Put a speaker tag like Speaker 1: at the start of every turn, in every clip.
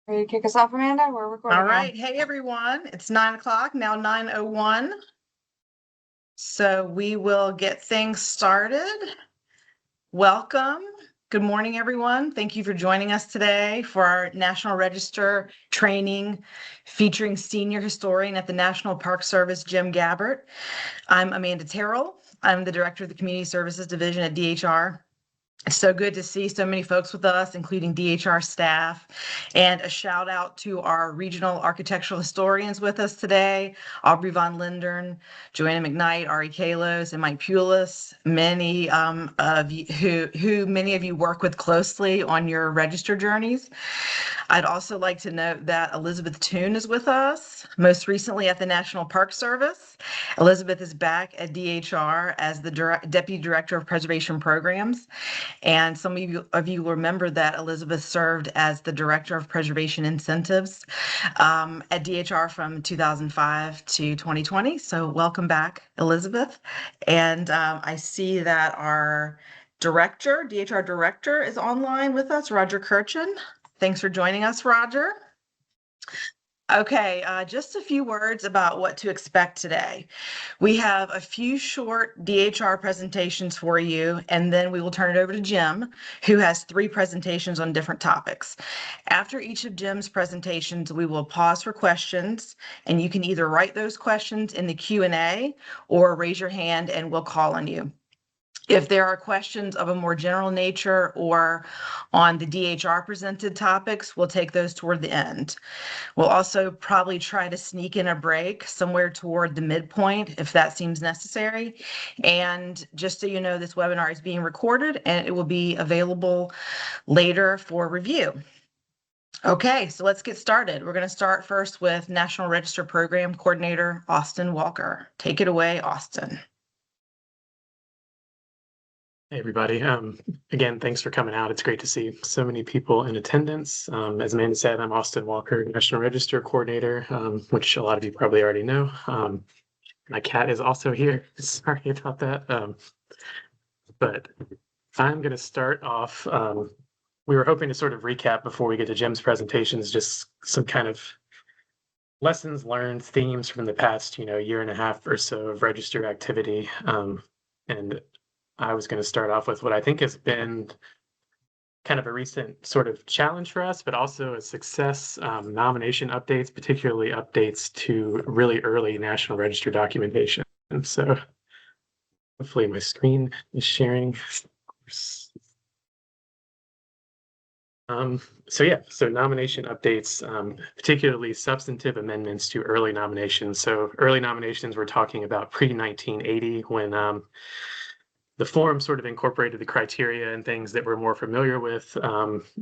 Speaker 1: Ready to kick us off, Amanda? We're recording
Speaker 2: All
Speaker 1: now.
Speaker 2: right. Hey, everyone. It's 9 o'clock, now 9:01. So we will get things started. Welcome. Good morning, everyone. Thank you for joining us today for our National Register training featuring senior historian at the National Park Service, Jim Gabbert. I'm Amanda Terrell. I'm the director of the Community Services Division at DHR. It's so good to see so many folks with us, including DHR staff, and a shout out to our regional architectural historians with us today, Aubrey Von Lindern, Joanna McKnight, Ari Kalos, and Mike Pulis. Many of you who many of you work with closely on your register journeys. I'd also like to note that Elizabeth Toon is with us, most recently at the National Park Service. Elizabeth is back at DHR as the Deputy Director of Preservation Programs. And some of you remember that Elizabeth served as the Director of Preservation Incentives at DHR from 2005 to 2020. So welcome back, Elizabeth. And I see that our DHR Director is online with us, Roger Kirchen. Thanks for joining us, Roger. Okay, just a few words about what to expect today. We have a few short DHR presentations for you, and then we will turn it over to Jim, who has 3 presentations on different topics. After each of Jim's presentations, we will pause for questions, and you can either write those questions in the Q&A or raise your hand and we'll call on you. If there are questions of a more general nature or on the DHR presented topics, we'll take those toward the end. We'll also probably try to sneak in a break somewhere toward the midpoint if that seems necessary. And just so you know, this webinar is being recorded and it will be available later for review. Okay, so let's get started. We're going to start first with National Register Program Coordinator Austin Walker. Take it away, Austin.
Speaker 3: Hey, everybody. Again, thanks for coming out. It's great to see so many people in attendance. As Amanda said, I'm Austin Walker, National Register Coordinator, which a lot of you probably already know. My cat is also here. Sorry about that. But I'm going to start off. We were hoping to sort of recap before we get to Jim's presentations, just some kind of lessons learned, themes from the past, year and a half or so of register activity. And I was going to start off with what I think has been kind of a recent sort of challenge for us, but also a success, nomination updates, particularly updates to really early National Register documentation. And so hopefully my screen is sharing. So nomination updates, particularly substantive amendments to early nominations. So early nominations, we're talking about pre-1980 when the form sort of incorporated the criteria and things that we're more familiar with.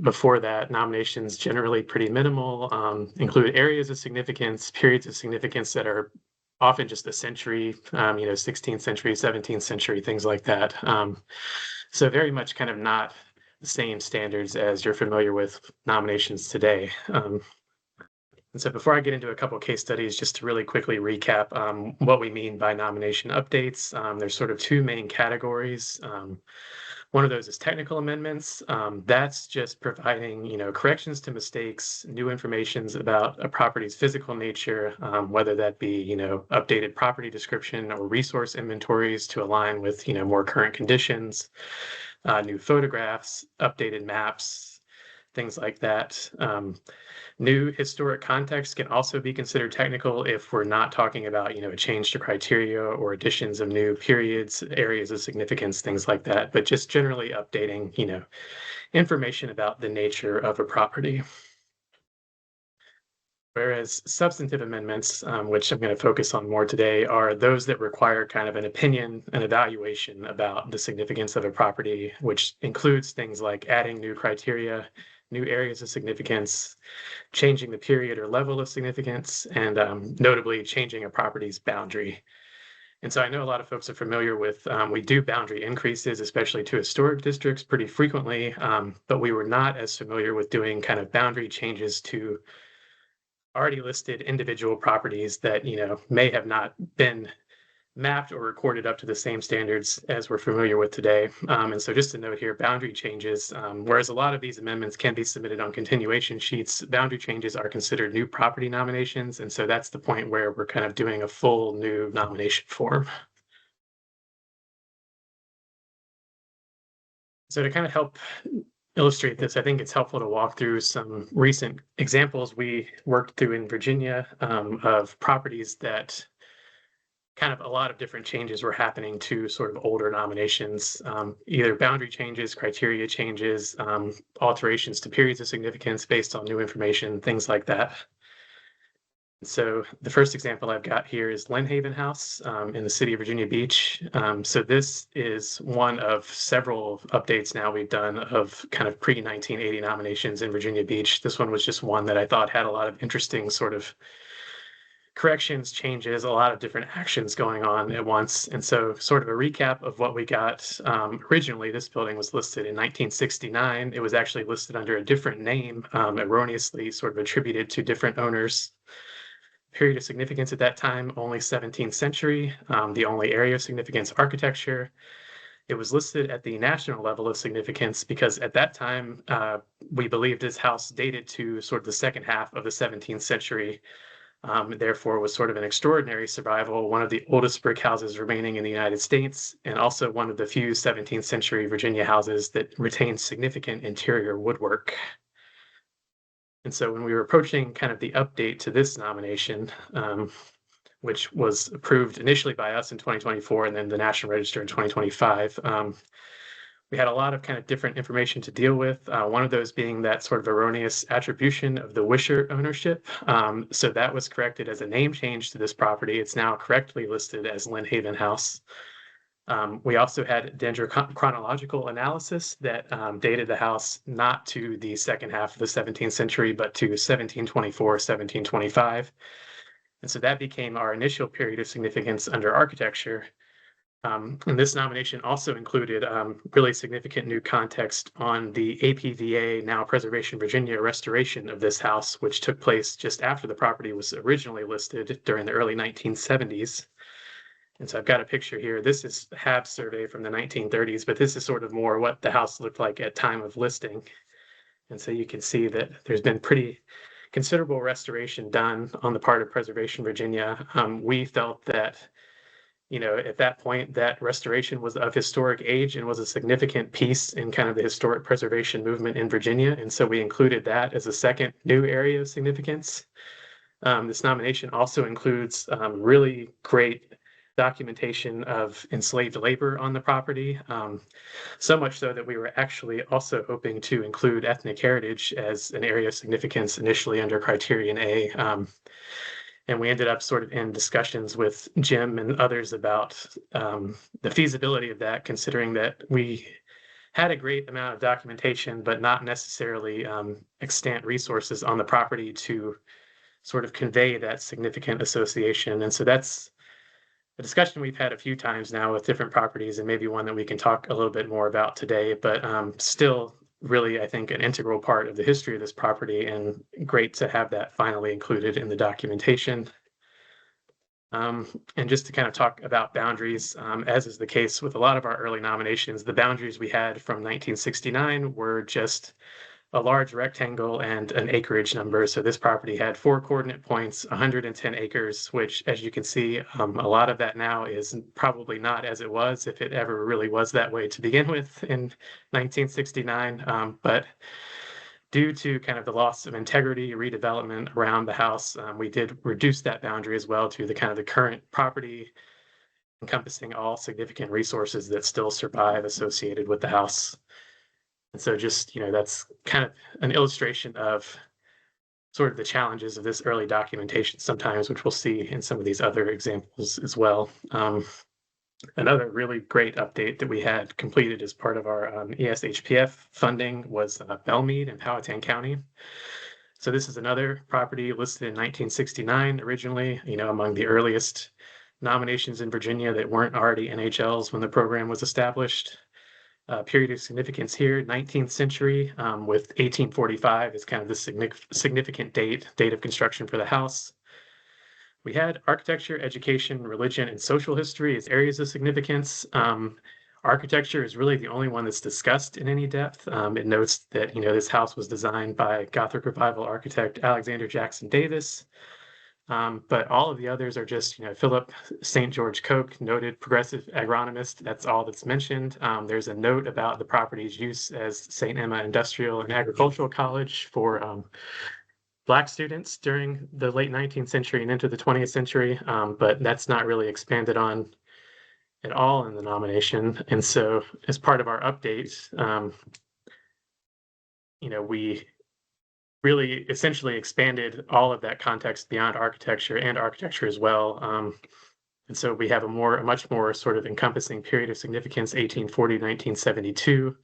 Speaker 3: Before that, nominations generally pretty minimal, include areas of significance, periods of significance that are often just a century, 16th century, 17th century, things like that. So very much kind of not the same standards as you're familiar with nominations today. And so before I get into a couple of case studies, just to really quickly recap what we mean by nomination updates, there's sort of 2 main categories. One of those is technical amendments. That's just providing, corrections to mistakes, new information about a property's physical nature, whether that be, updated property description or resource inventories to align with, more current conditions, new photographs, updated maps, things like that. New historic context can also be considered technical if we're not talking about, a change to criteria or additions of new periods, areas of significance, things like that, but just generally updating, information about the nature of a property. Whereas substantive amendments, which I'm going to focus on more today, are those that require kind of an opinion, an evaluation about the significance of a property, which includes things like adding new criteria, new areas of significance, changing the period or level of significance, and notably changing a property's boundary. And so I know a lot of folks are familiar with, we do boundary increases, especially to historic districts pretty frequently, but we were not as familiar with doing kind of boundary changes to already listed individual properties that, may have not been mapped or recorded up to the same standards as we're familiar with today. And so just to note here, boundary changes, whereas a lot of these amendments can be submitted on continuation sheets, boundary changes are considered new property nominations. And so that's the point where we're kind of doing a full new nomination form. So to kind of help illustrate this, I think it's helpful to walk through some recent examples we worked through in Virginia of properties that kind of a lot of different changes were happening to sort of older nominations, either boundary changes, criteria changes, alterations to periods of significance based on new information, things like that. So the first example I've got here is Lynn Haven House in the city of Virginia Beach. So this is one of several updates now we've done of kind of pre-1980 nominations in Virginia Beach. This one was just one that I thought had a lot of interesting sort of corrections, changes, a lot of different actions going on at once. And so sort of a recap of what we got. Originally, this building was listed in 1969. It was actually listed under a different name, erroneously sort of attributed to different owners. Period of significance at that time, only 17th century. The only area of significance, architecture. It was listed at the national level of significance because at that time, we believed this house dated to sort of the second half of the 17th century. Therefore, was sort of an extraordinary survival, one of the oldest brick houses remaining in the United States, and also one of the few 17th century Virginia houses that retained significant interior woodwork. And so when we were approaching kind of the update to this nomination, which was approved initially by us in 2024 and then the National Register in 2025, we had a lot of kind of different information to deal with. One of those being that sort of erroneous attribution of the Wishart ownership. So that was corrected as a name change to this property. It's now correctly listed as Lynn Haven House. We also had dendrochronological analysis that dated the house not to the second half of the 17th century, but to 1724, 1725. And so that became our initial period of significance under architecture. And this nomination also included really significant new context on the APVA, now Preservation Virginia, restoration of this house, which took place just after the property was originally listed during the early 1970s. And so I've got a picture here. This is a HAB survey from the 1930s, but this is sort of more what the house looked like at time of listing. And so you can see that there's been pretty considerable restoration done on the part of Preservation Virginia. We felt that, you know, at that point, that restoration was of historic age and was a significant piece in kind of the historic preservation movement in Virginia. And so we included that as a second new area of significance. This nomination also includes really great documentation of enslaved labor on the property, so much so that we were actually also hoping to include ethnic heritage as an area of significance initially under Criterion A. And we ended up sort of in discussions with Jim and others about the feasibility of that, considering that we had a great amount of documentation, but not necessarily extant resources on the property to sort of convey that significant association. And so that's a discussion we've had a few times now with different properties, and maybe one that we can talk a little bit more about today, but still really, I think, an integral part of the history of this property, and great to have that finally included in the documentation. And just to kind of talk about boundaries, as is the case with a lot of our early nominations, the boundaries we had from 1969 were just a large rectangle and an acreage number. So this property had 4 coordinate points, 110 acres, which, as you can see, a lot of that now is probably not as it was, if it ever really was that way to begin with in 1969. But due to kind of the loss of integrity, redevelopment around the house, we did reduce that boundary as well to the kind of the current property, encompassing all significant resources that still survive associated with the house. And so just, you know, that's kind of an illustration of sort of the challenges of this early documentation sometimes, which we'll see in some of these other examples as well. Another really great update that we had completed as part of our ESHPF funding was Belmead in Powhatan County. So this is another property listed in 1969 originally, you know, among the earliest nominations in Virginia that weren't already NHLs when the program was established. Period of significance here, 19th century, with 1845 is kind of the significant date of construction for the house. We had architecture, education, religion, and social history as areas of significance. Architecture is really the only one that's discussed in any depth. It notes that, this house was designed by Gothic Revival architect Alexander Jackson Davis. But all of the others are just, Philip St. George Coke, noted progressive agronomist. That's all that's mentioned. There's a note about the property's use as St. Emma Industrial and Agricultural College for Black students during the late 19th century and into the 20th century, but that's not really expanded on at all in the nomination. And so as part of our update, we really essentially expanded all of that context beyond architecture and architecture as well. And so we have a much more sort of encompassing period of significance, 1840 to 1972.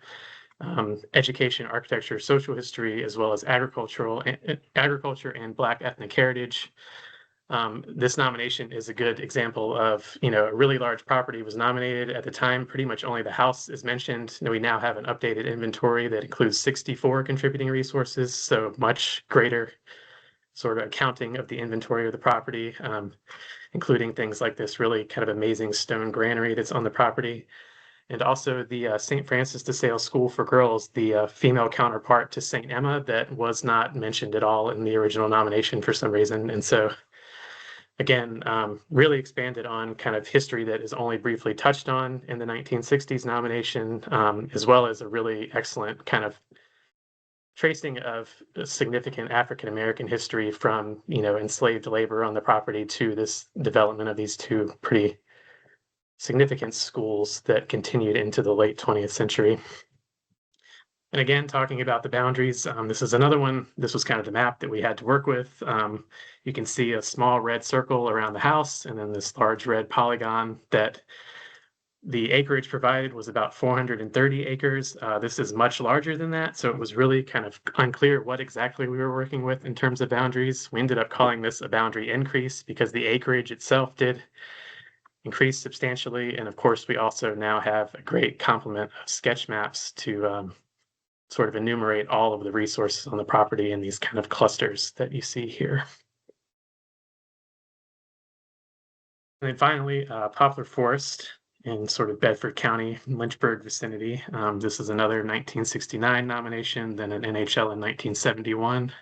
Speaker 3: Education, architecture, social history, as well as agriculture and Black ethnic heritage. This nomination is a good example of, a really large property was nominated at the time. Pretty much only the house is mentioned. We now have an updated inventory that includes 64 contributing resources, so much greater sort of accounting of the inventory of the property, including things like this really kind of amazing stone granary that's on the property. And also the St. Francis de Sales School for Girls, the female counterpart to St. Emma that was not mentioned at all in the original nomination for some reason. And so, again, really expanded on kind of history that is only briefly touched on in the 1960s nomination, as well as a really excellent kind of tracing of significant African-American history from, enslaved labor on the property to this development of these two pretty significant schools that continued into the late 20th century. And again, talking about the boundaries, this is another one. This was kind of the map that we had to work with. You can see a small red circle around the house and then this large red polygon that the acreage provided was about 430 acres. This is much larger than that, so it was really kind of unclear what exactly we were working with in terms of boundaries. We ended up calling this a boundary increase because the acreage itself did increased substantially. And of course, we also now have a great complement of sketch maps to sort of enumerate all of the resources on the property in these kind of clusters that you see here. And then finally, Poplar Forest in sort of Bedford County, Lynchburg vicinity. This is another 1969 nomination, then an NHL in 1971.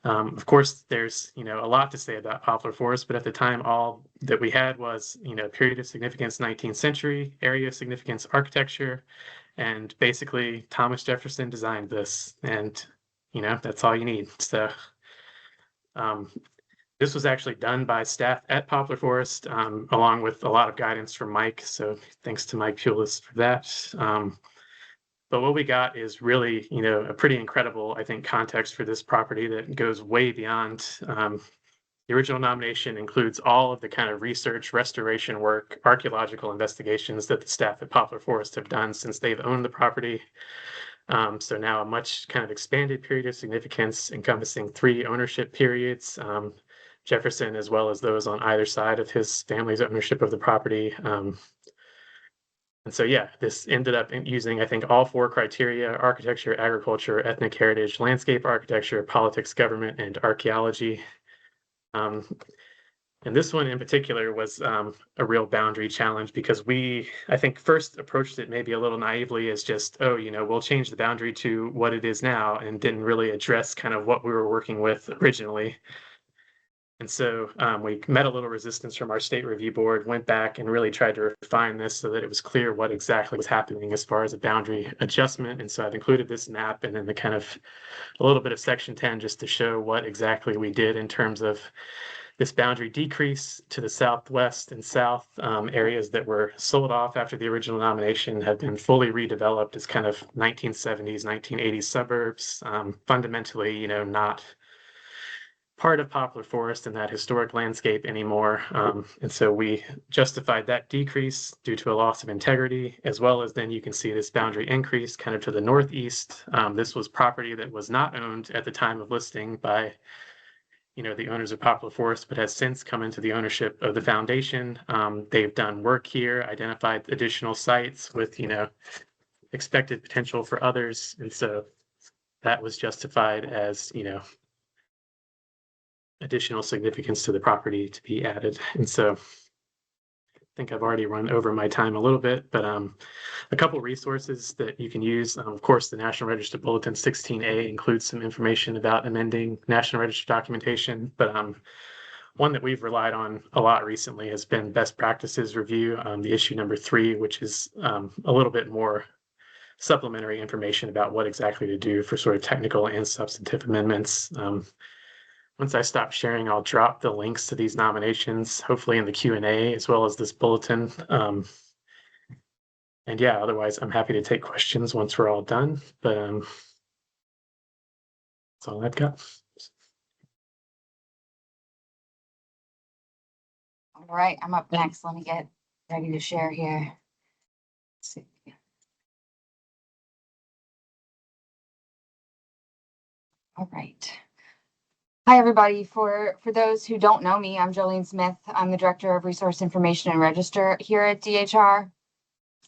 Speaker 3: Of course, there's, a lot to say about Poplar Forest, but at the time, all that we had was, period of significance, 19th century, area of significance, architecture, and basically Thomas Jefferson designed this, and, that's all you need. So this was actually done by staff at Poplar Forest, along with a lot of guidance from Mike. So thanks to Mike Pulis for that. But what we got is really, a pretty incredible, I think, context for this property that goes way beyond. The original nomination includes all of the kind of research, restoration work, archaeological investigations that the staff at Poplar Forest have done since they've owned the property. So now a much kind of expanded period of significance encompassing 3 ownership periods, Jefferson as well as those on either side of his family's ownership of the property. And so, yeah, this ended up using, I think, all 4 criteria: architecture, agriculture, ethnic heritage, landscape architecture, politics, government, and archaeology. And this one in particular was a real boundary challenge because I think, first approached it maybe a little naively as just, we'll change the boundary to what it is now, and didn't really address kind of what we were working with originally. And so we met a little resistance from our state review board, went back and really tried to refine this so that it was clear what exactly was happening as far as a boundary adjustment. And so I've included this map and then the kind of a little bit of section 10 just to show what exactly we did in terms of this boundary decrease to the southwest and south. Areas that were sold off after the original nomination have been fully redeveloped as kind of 1970s, 1980s suburbs, fundamentally, not part of Poplar Forest and that historic landscape anymore. And so we justified that decrease due to a loss of integrity, as well as then you can see this boundary increase kind of to the northeast. This was property that was not owned at the time of listing by, the owners of Poplar Forest, but has since come into the ownership of the foundation. They've done work here, identified additional sites with, expected potential for others. And so that was justified as, additional significance to the property to be added. And so I think I've already run over my time a little bit, but a couple resources that you can use. Of course, the National Register Bulletin 16A includes some information about amending National Register documentation, but one that we've relied on a lot recently has been Best Practices Review, the issue number 3, which is a little bit more supplementary information about what exactly to do for sort of technical and substantive amendments. Once I stop sharing, I'll drop the links to these nominations, hopefully in the Q&A as well as this bulletin. And yeah, otherwise I'm happy to take questions once we're all done, but that's all I've got.
Speaker 1: All right, I'm up next. Let me get ready to share here. Let's see. All right. Hi, everybody. For those who don't know me, I'm Jolene Smith. I'm the Director of Resource Information and Register here at DHR.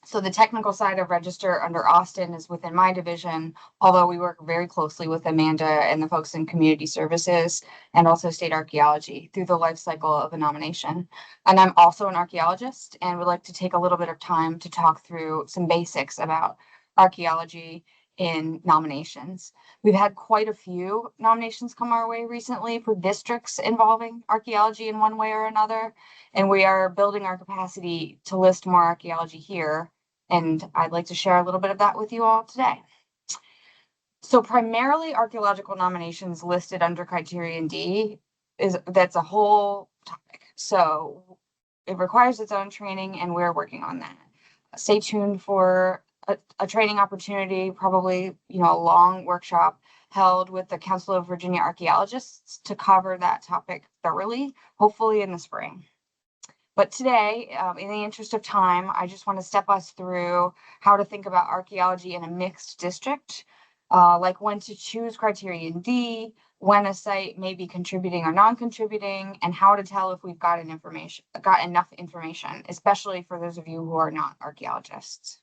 Speaker 1: So the technical side of Register under Austin is within my division, although we work very closely with Amanda and the folks in Community Services and also State Archaeology through the life cycle of a nomination. And I'm also an archaeologist and would like to take a little bit of time to talk through some basics about archaeology in nominations. We've had quite a few nominations come our way recently for districts involving archaeology in one way or another, and we are building our capacity to list more archaeology here, and I'd like to share a little bit of that with you all today. So primarily archaeological nominations listed under Criterion D that's a whole topic. So it requires its own training, and we're working on that. Stay tuned for a training opportunity, probably, a long workshop held with the Council of Virginia Archaeologists to cover that topic thoroughly, hopefully in the spring. But today, in the interest of time, I just want to step us through how to think about archaeology in a mixed district, like when to choose Criterion D, when a site may be contributing or non-contributing, and how to tell if we've got enough information, especially for those of you who are not archaeologists.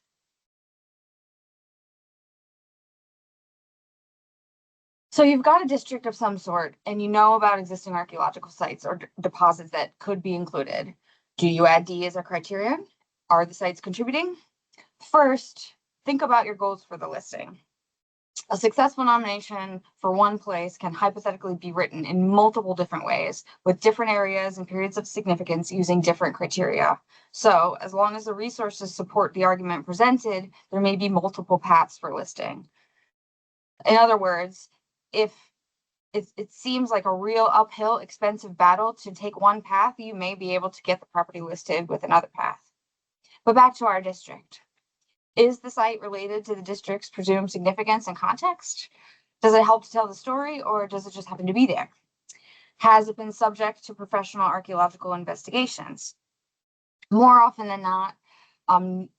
Speaker 1: So you've got a district of some sort, and you know about existing archaeological sites or deposits that could be included. Do you add D as a criterion? Are the sites contributing? First, think about your goals for the listing. A successful nomination for one place can hypothetically be written in multiple different ways with different areas and periods of significance using different criteria. So as long as the resources support the argument presented, there may be multiple paths for listing. In other words, if it seems like a real uphill, expensive battle to take one path, you may be able to get the property listed with another path. But back to our district. Is the site related to the district's presumed significance and context? Does it help to tell the story, or does it just happen to be there? Has it been subject to professional archaeological investigations? More often than not,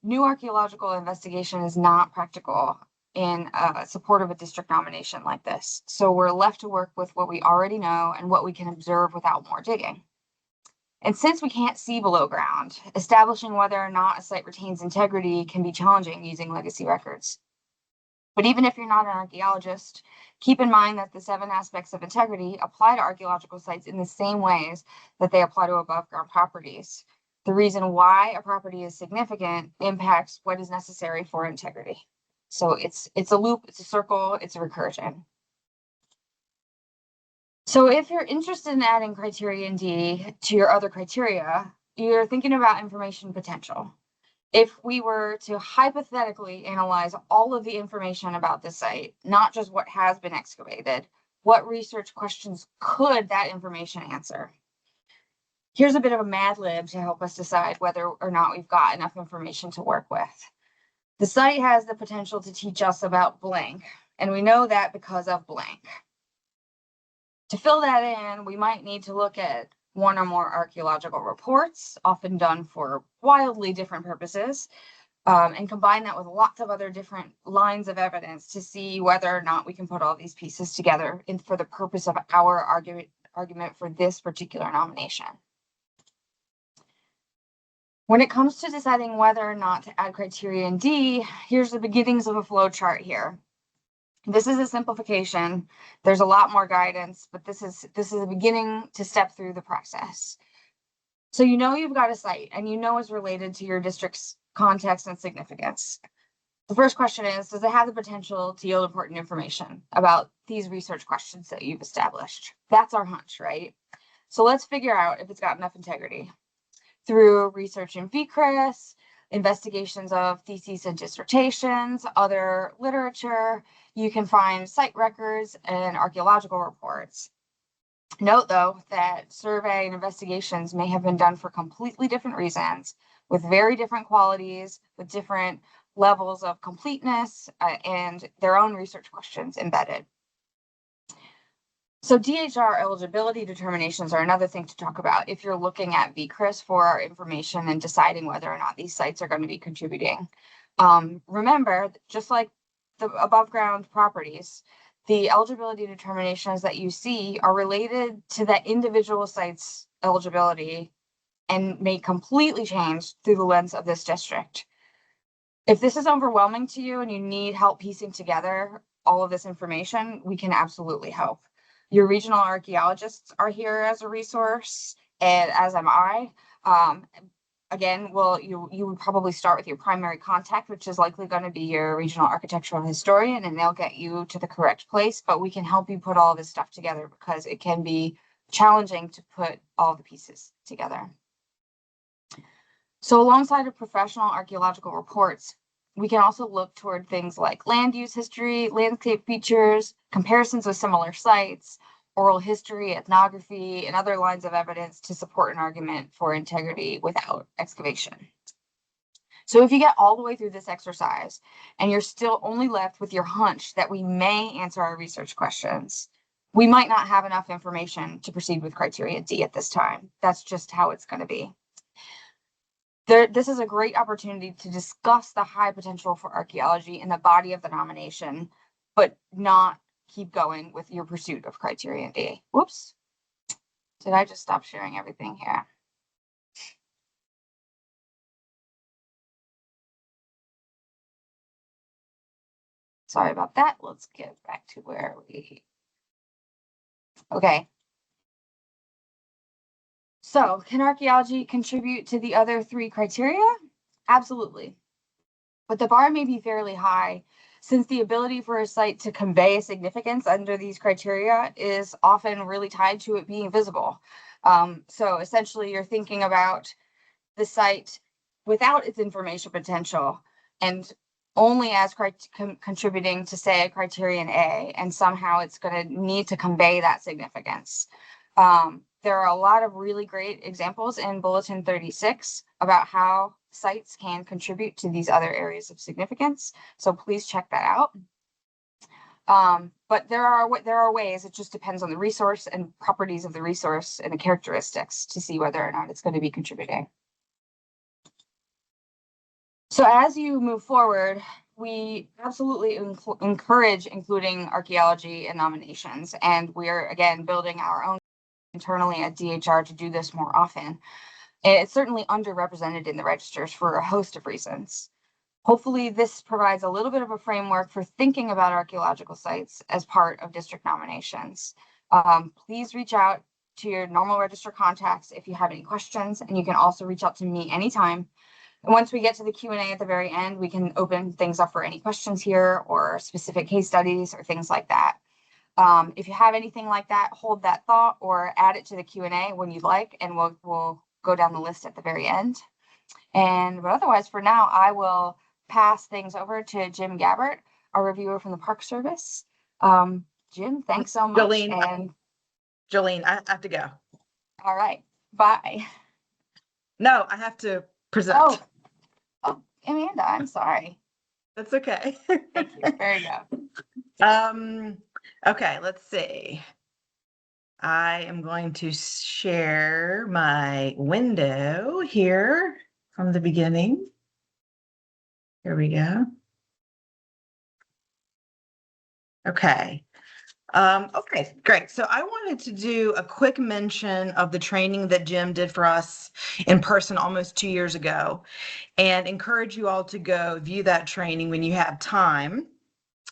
Speaker 1: new archaeological investigation is not practical in support of a district nomination like this. So we're left to work with what we already know and what we can observe without more digging. And since we can't see below ground, establishing whether or not a site retains integrity can be challenging using legacy records. But even if you're not an archaeologist, keep in mind that the 7 aspects of integrity apply to archaeological sites in the same ways that they apply to above ground properties. The reason why a property is significant impacts what is necessary for integrity. So it's a loop, it's a circle, it's a recursion. So if you're interested in adding Criterion D to your other criteria, you're thinking about information potential. If we were to hypothetically analyze all of the information about the site, not just what has been excavated, what research questions could that information answer? Here's a bit of a Mad Lib to help us decide whether or not we've got enough information to work with. The site has the potential to teach us about blank, and we know that because of blank. To fill that in, we might need to look at one or more archaeological reports, often done for wildly different purposes, and combine that with lots of other different lines of evidence to see whether or not we can put all these pieces together for the purpose of our argument for this particular nomination. When it comes to deciding whether or not to add Criterion D, here's the beginnings of a flow chart here. This is a simplification. There's a lot more guidance, but this is a beginning to step through the process. So you know you've got a site and you know it's related to your district's context and significance. The first question is, does it have the potential to yield important information about these research questions that you've established? That's our hunch, right? So let's figure out if it's got enough integrity. Through research in VCRIS, investigations of theses and dissertations, other literature, you can find site records and archaeological reports. Note, though, that survey and investigations may have been done for completely different reasons, with very different qualities, with different levels of completeness, and their own research questions embedded. So DHR eligibility determinations are another thing to talk about if you're looking at VCRIS for information and deciding whether or not these sites are going to be contributing. Remember, just like the above ground properties, the eligibility determinations that you see are related to that individual site's eligibility and may completely change through the lens of this district. If this is overwhelming to you and you need help piecing together all of this information, we can absolutely help. Your regional archaeologists are here as a resource, and as am I. Again, you would probably start with your primary contact, which is likely going to be your regional architectural historian, and they'll get you to the correct place. But we can help you put all this stuff together because it can be challenging to put all the pieces together. So alongside of professional archaeological reports, we can also look toward things like land use history, landscape features, comparisons with similar sites, oral history, ethnography, and other lines of evidence to support an argument for integrity without excavation. So if you get all the way through this exercise and you're still only left with your hunch that we may answer our research questions, we might not have enough information to proceed with criteria D at this time. That's just how it's going to be. This is a great opportunity to discuss the high potential for archaeology in the body of the nomination, but not keep going with your pursuit of Criterion D. Whoops. Did I just stop sharing everything here? Sorry about that. Let's get back to where we... Okay. So can archaeology contribute to the other three criteria? Absolutely. But the bar may be fairly high since the ability for a site to convey significance under these criteria is often really tied to it being visible. So essentially you're thinking about the site without its information potential and only as contributing to, say, a criterion A, and somehow it's going to need to convey that significance. There are a lot of really great examples in Bulletin 36 about how sites can contribute to these other areas of significance. So please check that out. But there are ways, it just depends on the resource and properties of the resource and the characteristics to see whether or not it's going to be contributing. So as you move forward, we absolutely encourage including archaeology in nominations. And we're, again, building our own internally at DHR to do this more often. It's certainly underrepresented in the registers for a host of reasons. Hopefully this provides a little bit of a framework for thinking about archaeological sites as part of district nominations. Please reach out to your normal register contacts if you have any questions, and you can also reach out to me anytime. And once we get to the Q&A at the very end, we can open things up for any questions here or specific case studies or things like that. If you have anything like that, hold that thought or add it to the Q&A when you'd like, and we'll go down the list at the very end. But otherwise, for now, I will pass things over to Jim Gabbert, our reviewer from the Park Service. Jim, thanks so much.
Speaker 2: Jolene, I have to go.
Speaker 1: All right, bye.
Speaker 2: No, I have to present.
Speaker 1: Oh, Amanda, I'm sorry.
Speaker 2: That's okay.
Speaker 1: Thank you. There you go.
Speaker 2: Okay, let's see. I am going to share my window here from the beginning. Here we go. Okay. Okay, great. So I wanted to do a quick mention of the training that Jim did for us in person almost 2 years ago, and encourage you all to go view that training when you have time.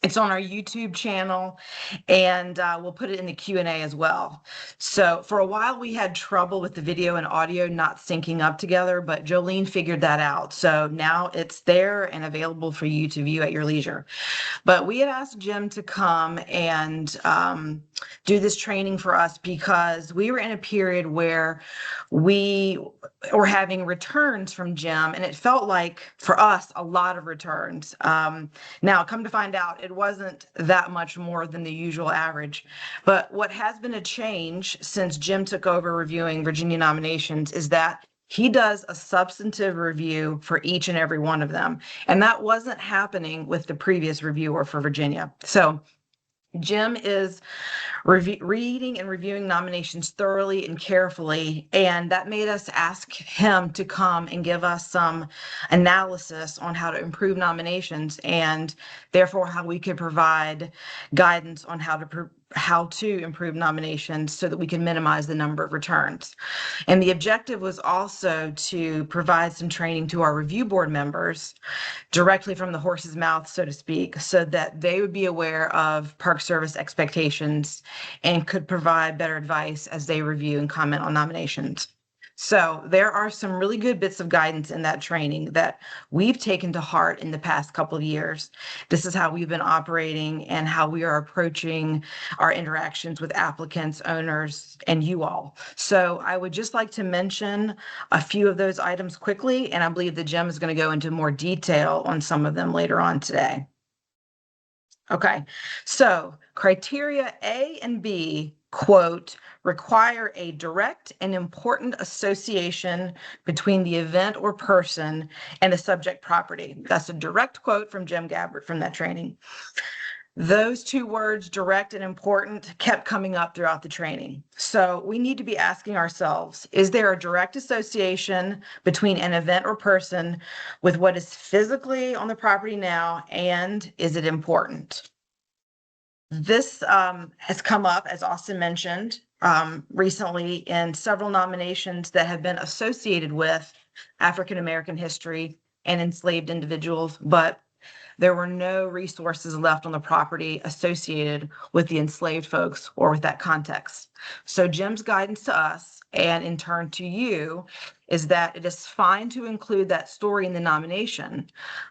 Speaker 2: It's on our YouTube channel, and we'll put it in the Q&A as well. So for a while, we had trouble with the video and audio not syncing up together, but Jolene figured that out. So now it's there and available for you to view at your leisure. But we had asked Jim to come and do this training for us because we were in a period where we were having returns from Jim, and it felt like, for us, a lot of returns. Now, come to find out, it wasn't that much more than the usual average. But what has been a change since Jim took over reviewing Virginia nominations is that he does a substantive review for each and every one of them. And that wasn't happening with the previous reviewer for Virginia. So Jim is reading and reviewing nominations thoroughly and carefully, and that made us ask him to come and give us some analysis on how to improve nominations, and therefore how we could provide guidance on how to improve nominations so that we can minimize the number of returns. And the objective was also to provide some training to our review board members directly from the horse's mouth, so to speak, so that they would be aware of Park Service expectations and could provide better advice as they review and comment on nominations. So there are some really good bits of guidance in that training that we've taken to heart in the past couple of years. This is how we've been operating and how we are approaching our interactions with applicants, owners, and you all. So I would just like to mention a few of those items quickly, and I believe that Jim is going to go into more detail on some of them later on today. Okay, so criteria A and B, quote, require a direct and important association between the event or person and the subject property. That's a direct quote from Jim Gabbert from that training. Those two words, direct and important, kept coming up throughout the training. So we need to be asking ourselves, is there a direct association between an event or person with what is physically on the property now, and is it important? This has come up, as Austin mentioned, recently in several nominations that have been associated with African American history and enslaved individuals, but there were no resources left on the property associated with the enslaved folks or with that context. So Jim's guidance to us, and in turn to you, is that it is fine to include that story in the nomination,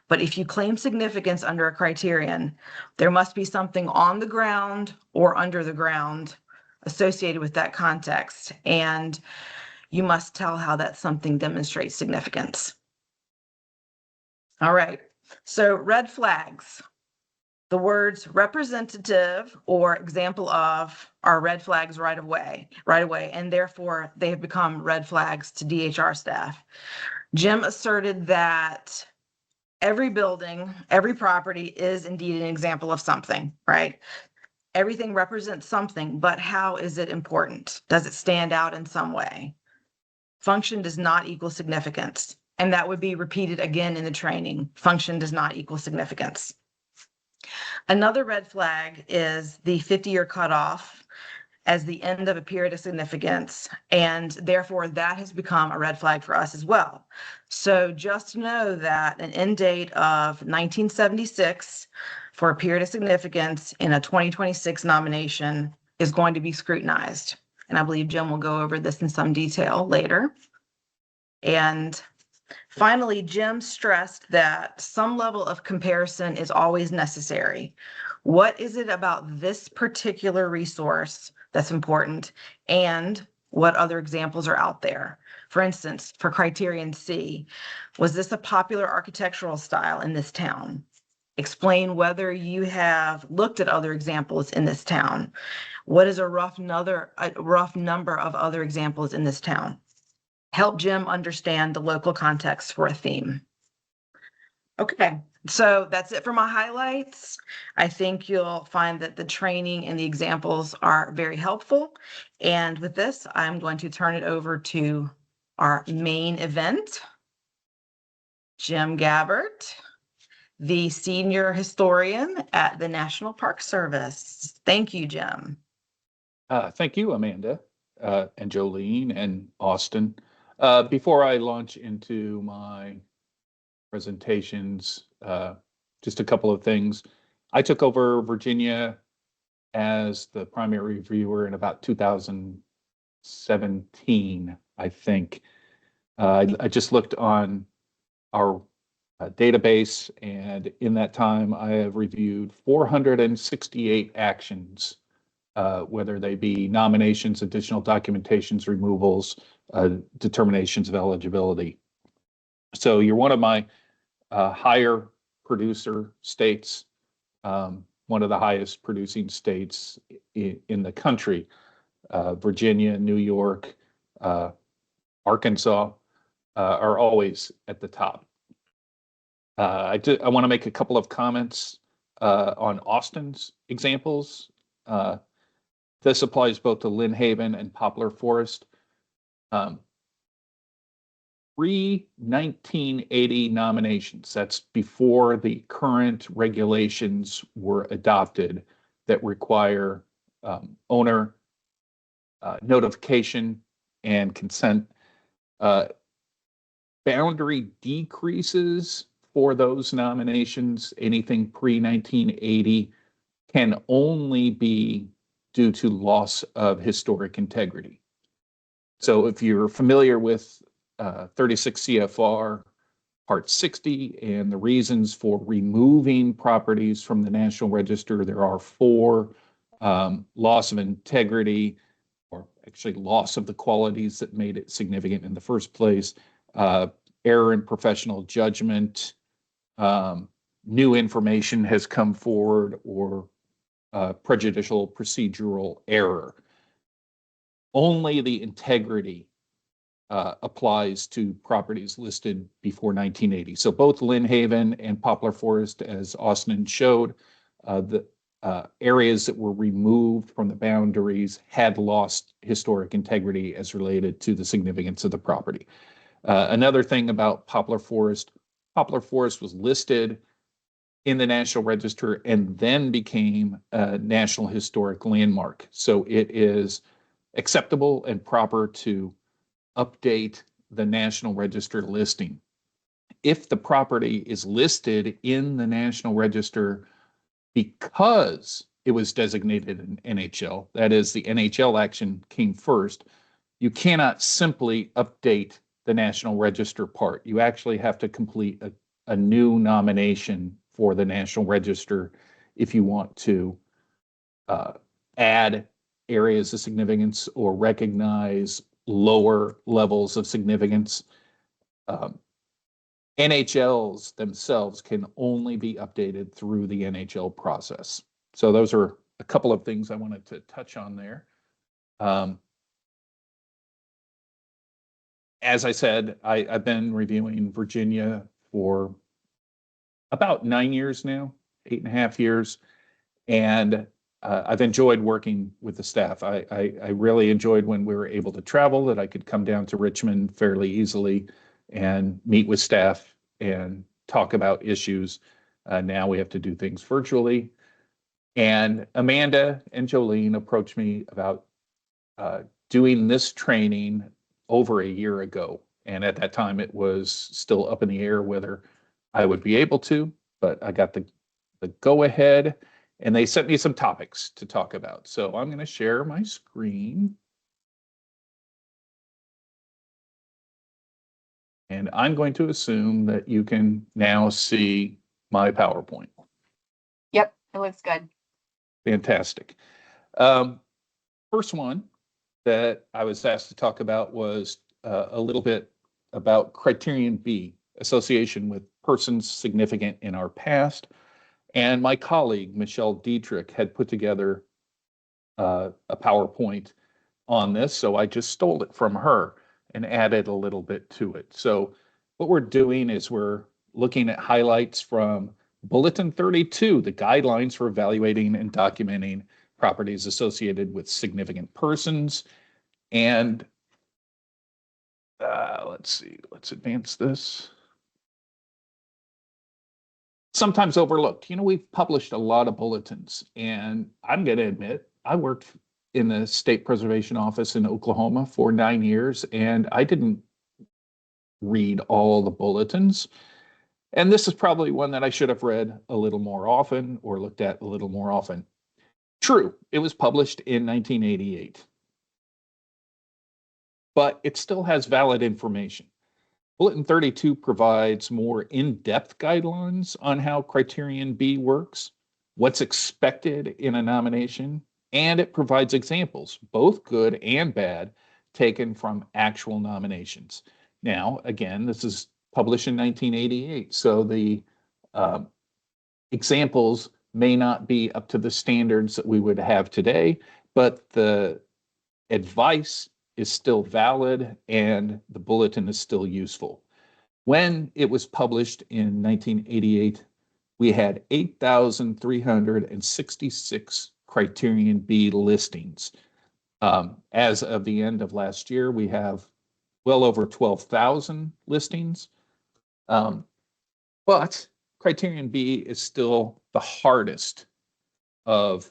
Speaker 2: but if you claim significance under a criterion, there must be something on the ground or under the ground associated with that context, and you must tell how that something demonstrates significance. All right. So red flags, the words representative or example of are red flags right away, and therefore they have become red flags to DHR staff. Jim asserted that every building, every property is indeed an example of something, right? Everything represents something, but how is it important? Does it stand out in some way? Function does not equal significance. And that would be repeated again in the training. Function does not equal significance. Another red flag is the 50-year cutoff as the end of a period of significance. And therefore, that has become a red flag for us as well. So just know that an end date of 1976 for a period of significance in a 2026 nomination is going to be scrutinized. And I believe Jim will go over this in some detail later. And finally, Jim stressed that some level of comparison is always necessary. What is it about this particular resource that's important, and what other examples are out there? For instance, for Criterion C, was this a popular architectural style in this town? Explain whether you have looked at other examples in this town. What is a rough number of other examples in this town? Help Jim understand the local context for a theme. Okay, so that's it for my highlights. I think you'll find that the training and the examples are very helpful. And with this, I'm going to turn it over to our main event, Jim Gabbert, the senior historian at the National Park Service. Thank you, Jim.
Speaker 4: Thank you, Amanda, and Jolene and Austin. Before I launch into my presentations, just a couple of things. I took over Virginia as the primary reviewer in about 2017, I think. I just looked on our database, and in that time, I have reviewed 468 actions, whether they be nominations, additional documentations, removals, determinations of eligibility. So you're one of my higher producer states, one of the highest producing states in the country. Virginia, New York, Arkansas are always at the top. I want to make a couple of comments on Austin's examples. This applies both to Lynn Haven and Poplar Forest. Pre-1980 nominations, that's before the current regulations were adopted that require owner notification and consent. Boundary decreases for those nominations, anything pre-1980, can only be due to loss of historic integrity. So if you're familiar with 36 CFR Part 60 and the reasons for removing properties from the National Register, there are 4: loss of integrity, or actually loss of the qualities that made it significant in the first place, error in professional judgment, new information has come forward, or prejudicial procedural error. Only the integrity applies to properties listed before 1980. So both Lynn Haven and Poplar Forest, as Austin showed, the areas that were removed from the boundaries had lost historic integrity as related to the significance of the property. Another thing about Poplar Forest was listed in the National Register and then became a National Historic Landmark. So it is acceptable and proper to update the National Register listing. If the property is listed in the National Register because it was designated an NHL, that is, the NHL action came first, you cannot simply update the National Register part. You actually have to complete a new nomination for the National Register if you want to add areas of significance or recognize lower levels of significance. NHLs themselves can only be updated through the NHL process. So those are a couple of things I wanted to touch on there. As I said, I've been reviewing Virginia for about 9 years now, 8.5 years, and I've enjoyed working with the staff. I really enjoyed when we were able to travel, that I could come down to Richmond fairly easily and meet with staff and talk about issues. Now we have to do things virtually. And Amanda and Jolene approached me about doing this training over a year ago. And at that time, it was still up in the air whether I would be able to, but I got the go ahead, and they sent me some topics to talk about. So I'm going to share my screen. And I'm going to assume that you can now see my PowerPoint.
Speaker 1: Yep, it looks good.
Speaker 4: Fantastic. First one that I was asked to talk about was a little bit about Criterion B, association with persons significant in our past. And my colleague, Michelle Dietrich, had put together a PowerPoint on this, so I just stole it from her and added a little bit to it. So what we're doing is we're looking at highlights from Bulletin 32, the guidelines for evaluating and documenting properties associated with significant persons. And let's see, let's advance this. Sometimes overlooked. You know, we've published a lot of bulletins, and I'm going to admit, I worked in the State Preservation Office in Oklahoma for 9 years, and I didn't read all the bulletins. And this is probably one that I should have read a little more often or looked at a little more often. True, it was published in 1988, but it still has valid information. Bulletin 32 provides more in-depth guidelines on how Criterion B works, what's expected in a nomination, and it provides examples, both good and bad, taken from actual nominations. Now, again, this is published in 1988, so the examples may not be up to the standards that we would have today, but the advice is still valid and the bulletin is still useful. When it was published in 1988, we had 8,366 Criterion B listings. As of the end of last year, we have well over 12,000 listings. But Criterion B is still the hardest of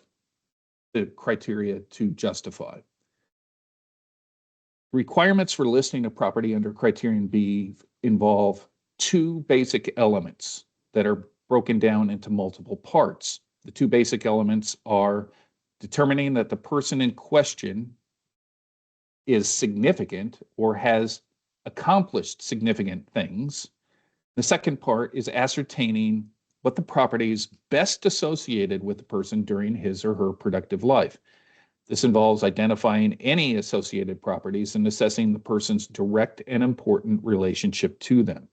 Speaker 4: the criteria to justify. Requirements for listing a property under Criterion B involve two basic elements that are broken down into multiple parts. The two basic elements are determining that the person in question is significant or has accomplished significant things. The second part is ascertaining what the property is best associated with the person during his or her productive life. This involves identifying any associated properties and assessing the person's direct and important relationship to them.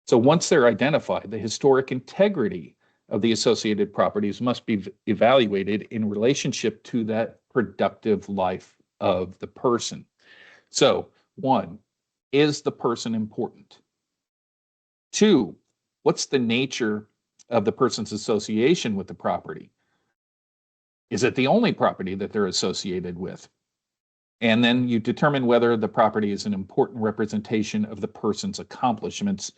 Speaker 4: So once they're identified, the historic integrity of the associated properties must be evaluated in relationship to that productive life of the person. So, one, is the person important? Two, what's the nature of the person's association with the property? Is it the only property that they're associated with? And then you determine whether the property is an important representation of the person's accomplishments.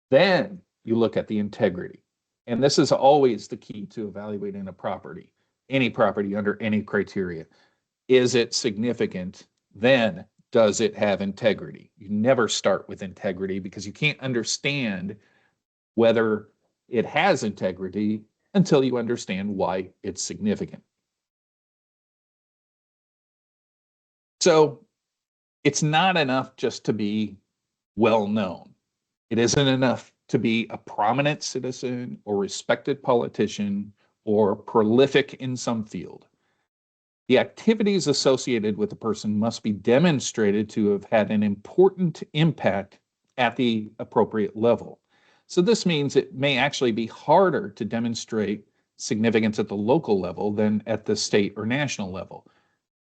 Speaker 4: Then you look at the integrity. And this is always the key to evaluating a property, any property under any criteria. Is it significant? Then does it have integrity? You never start with integrity because you can't understand whether it has integrity until you understand why it's significant. So it's not enough just to be well known. It isn't enough to be a prominent citizen or respected politician or prolific in some field. The activities associated with the person must be demonstrated to have had an important impact at the appropriate level. So this means it may actually be harder to demonstrate significance at the local level than at the state or national level.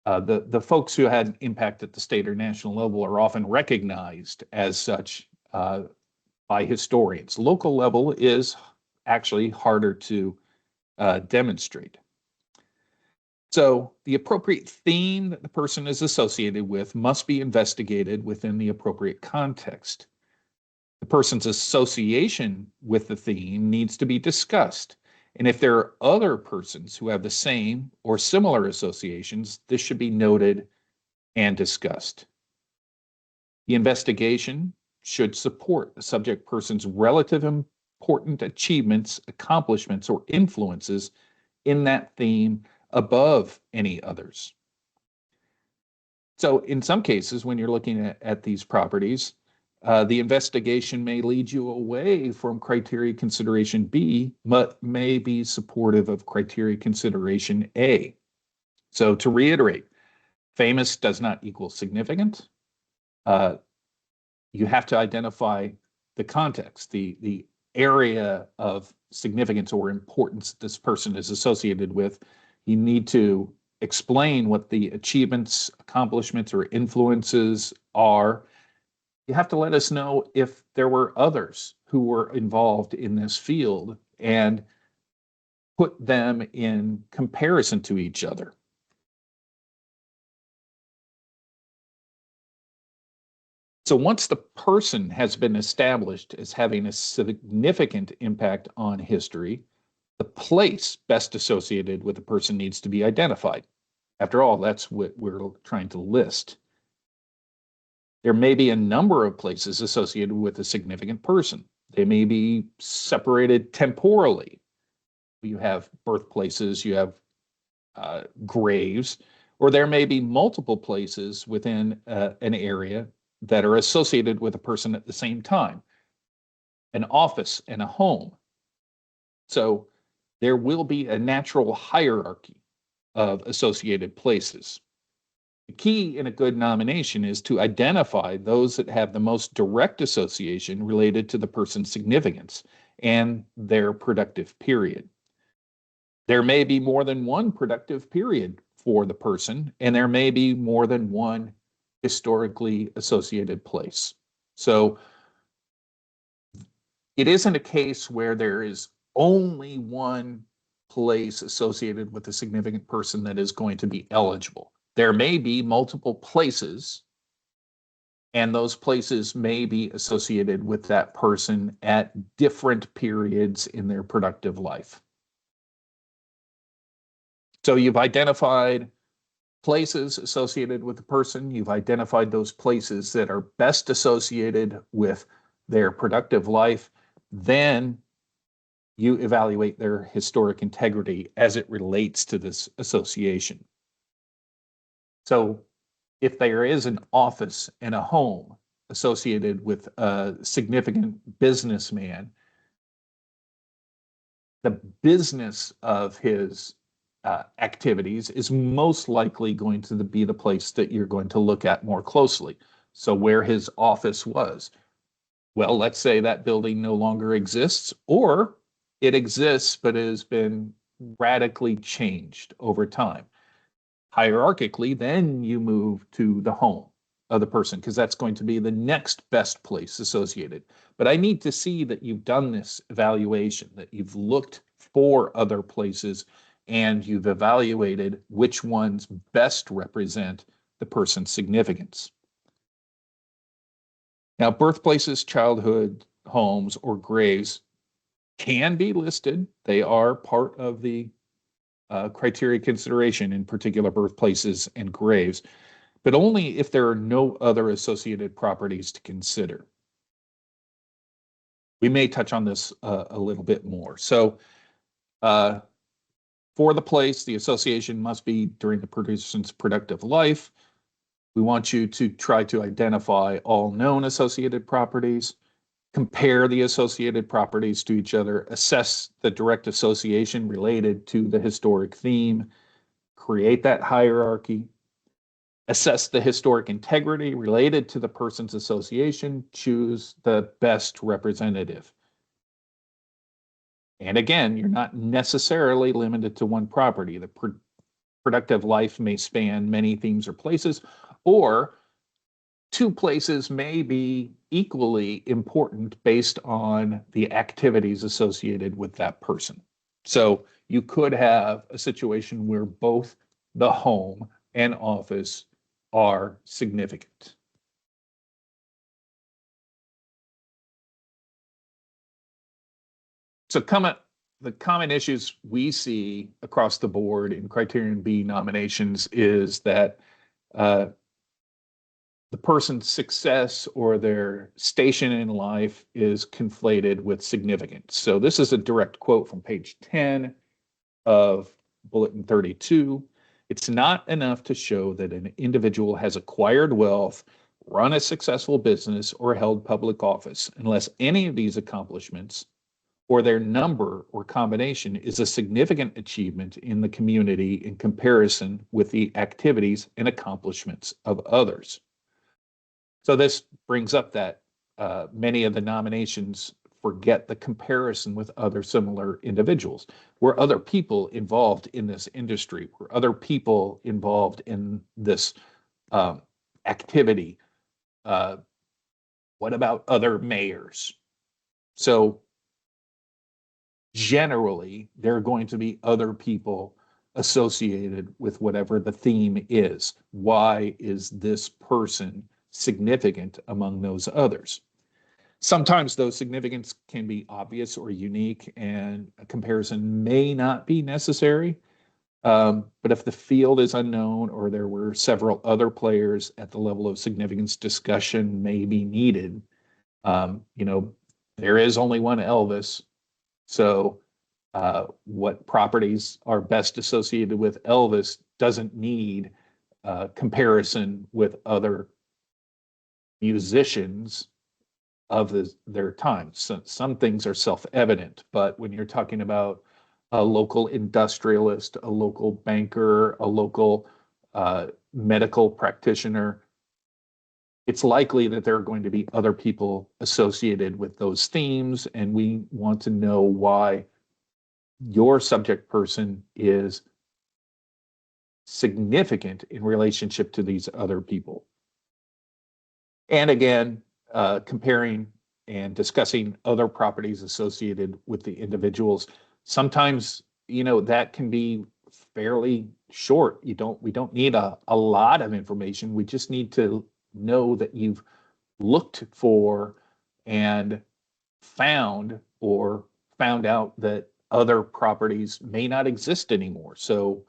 Speaker 4: The folks who had impact at the state or national level are often recognized as such by historians. Local level is actually harder to demonstrate. So the appropriate theme that the person is associated with must be investigated within the appropriate context. The person's association with the theme needs to be discussed. And if there are other persons who have the same or similar associations, this should be noted and discussed. The investigation should support the subject person's relative important achievements, accomplishments, or influences in that theme above any others. So in some cases, when you're looking at these properties, the investigation may lead you away from criteria consideration B, but may be supportive of criteria consideration A. So to reiterate, famous does not equal significant. You have to identify the context, the area of significance or importance this person is associated with. You need to explain what the achievements, accomplishments, or influences are. You have to let us know if there were others who were involved in this field and put them in comparison to each other. So once the person has been established as having a significant impact on history, the place best associated with the person needs to be identified. After all, that's what we're trying to list. There may be a number of places associated with a significant person. They may be separated temporally. You have birthplaces, you have graves, or there may be multiple places within an area that are associated with a person at the same time, an office and a home. So there will be a natural hierarchy of associated places. The key in a good nomination is to identify those that have the most direct association related to the person's significance and their productive period. There may be more than one productive period for the person, and there may be more than one historically associated place. So it isn't a case where there is only one place associated with a significant person that is going to be eligible. There may be multiple places, and those places may be associated with that person at different periods in their productive life. So you've identified places associated with the person. You've identified those places that are best associated with their productive life. Then you evaluate their historic integrity as it relates to this association. So if there is an office and a home associated with a significant businessman, the business of his activities is most likely going to be the place that you're going to look at more closely. So where his office was. Well, let's say that building no longer exists, or it exists but has been radically changed over time. Hierarchically, then you move to the home of the person, because that's going to be the next best place associated. But I need to see that you've done this evaluation, that you've looked for other places and you've evaluated which ones best represent the person's significance. Now, birthplaces, childhood, homes, or graves can be listed. They are part of the criteria consideration, in particular birthplaces and graves, but only if there are no other associated properties to consider. We may touch on this a little bit more. So for the place, the association must be during the person's productive life. We want you to try to identify all known associated properties, compare the associated properties to each other, assess the direct association related to the historic theme, create that hierarchy, assess the historic integrity related to the person's association, choose the best representative. And again, you're not necessarily limited to one property. The productive life may span many themes or places, or two places may be equally important based on the activities associated with that person. So you could have a situation where both the home and office are significant. So the common issues we see across the board in Criterion B nominations is that the person's success or their station in life is conflated with significance. So this is a direct quote from page 10 of Bulletin 32. It's not enough to show that an individual has acquired wealth, run a successful business, or held public office unless any of these accomplishments or their number or combination is a significant achievement in the community in comparison with the activities and accomplishments of others. So this brings up that many of the nominations forget the comparison with other similar individuals. Were other people involved in this industry? Were other people involved in this activity? What about other mayors? So generally, there are going to be other people associated with whatever the theme is. Why is this person significant among those others? Sometimes those significance can be obvious or unique, and a comparison may not be necessary. But if the field is unknown or there were several other players at the level of significance, discussion may be needed. there is only one Elvis. So what properties are best associated with Elvis doesn't need comparison with other musicians of their time. So some things are self-evident, but when you're talking about a local industrialist, a local banker, a local medical practitioner, it's likely that there are going to be other people associated with those themes, and we want to know why your subject person is significant in relationship to these other people. And again, comparing and discussing other properties associated with the individuals. Sometimes, that can be fairly short. We don't need a lot of information. We just need to know that you've looked for and found out that other properties may not exist anymore. So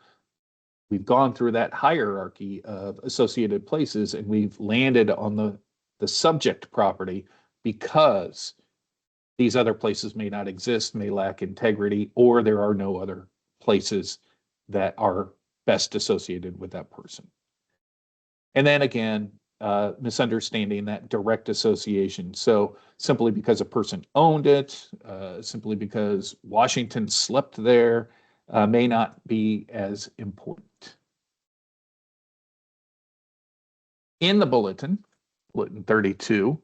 Speaker 4: we've gone through that hierarchy of associated places, and we've landed on the subject property because these other places may not exist, may lack integrity, or there are no other places that are best associated with that person. And then again, misunderstanding that direct association. So simply because a person owned it, simply because Washington slept there, may not be as important. In the bulletin 32,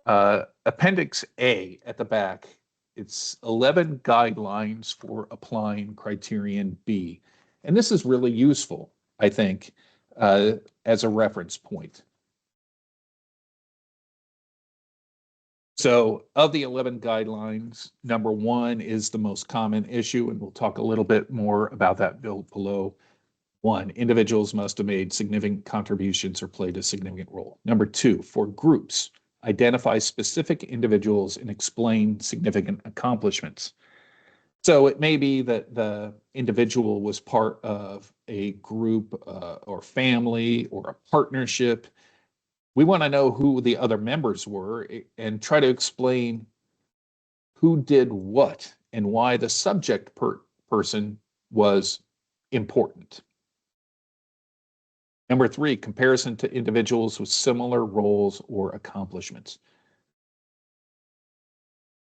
Speaker 4: Appendix A at the back, it's 11 guidelines for applying Criterion B. And this is really useful, I think, as a reference point. So of the 11 guidelines, number 1 is the most common issue, and we'll talk a little bit more about that below. 1, individuals must have made significant contributions or played a significant role. Number 2, for groups, identify specific individuals and explain significant accomplishments. So it may be that the individual was part of a group or family or a partnership. We want to know who the other members were and try to explain who did what and why the subject person was important. Number 3, comparison to individuals with similar roles or accomplishments.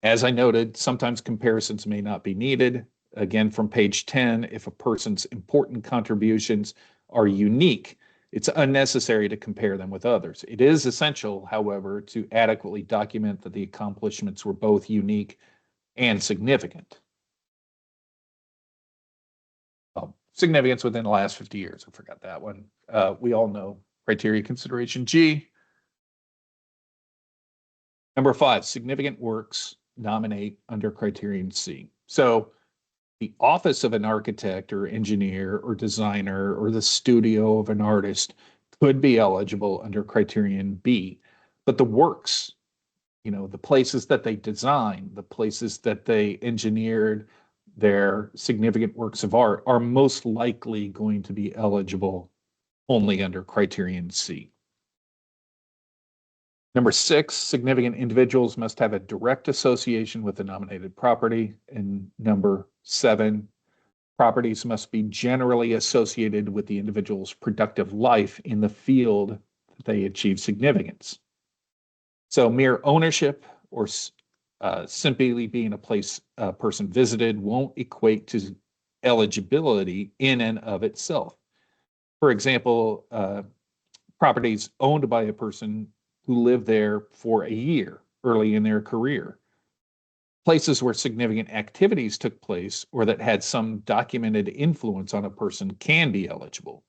Speaker 4: As I noted, sometimes comparisons may not be needed. Again, from page 10, if a person's important contributions are unique, it's unnecessary to compare them with others. It is essential, however, to adequately document that the accomplishments were both unique and significant. Significance within the last 50 years. I forgot that one. We all know criteria consideration G. Number 5, significant works nominate under criterion C. So the office of an architect or engineer or designer or the studio of an artist could be eligible under criterion B, but the works, the places that they designed, the places that they engineered, their significant works of art are most likely going to be eligible only under criterion C. Number 6, significant individuals must have a direct association with the nominated property. And number 7, properties must be generally associated with the individual's productive life in the field that they achieve significance. So mere ownership or simply being a person visited won't equate to eligibility in and of itself. For example, properties owned by a person who lived there for a year early in their career. Places where significant activities took place or that had some documented influence on a person can be eligible.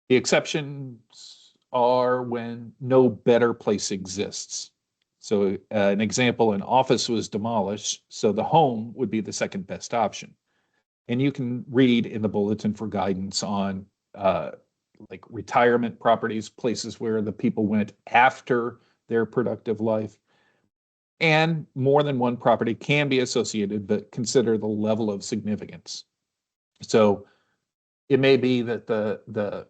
Speaker 4: The exceptions are when no better place exists. So an example, an office was demolished, so the home would be the second best option. And you can read in the bulletin for guidance on like retirement properties, places where the people went after their productive life. And more than one property can be associated, but consider the level of significance. So it may be that the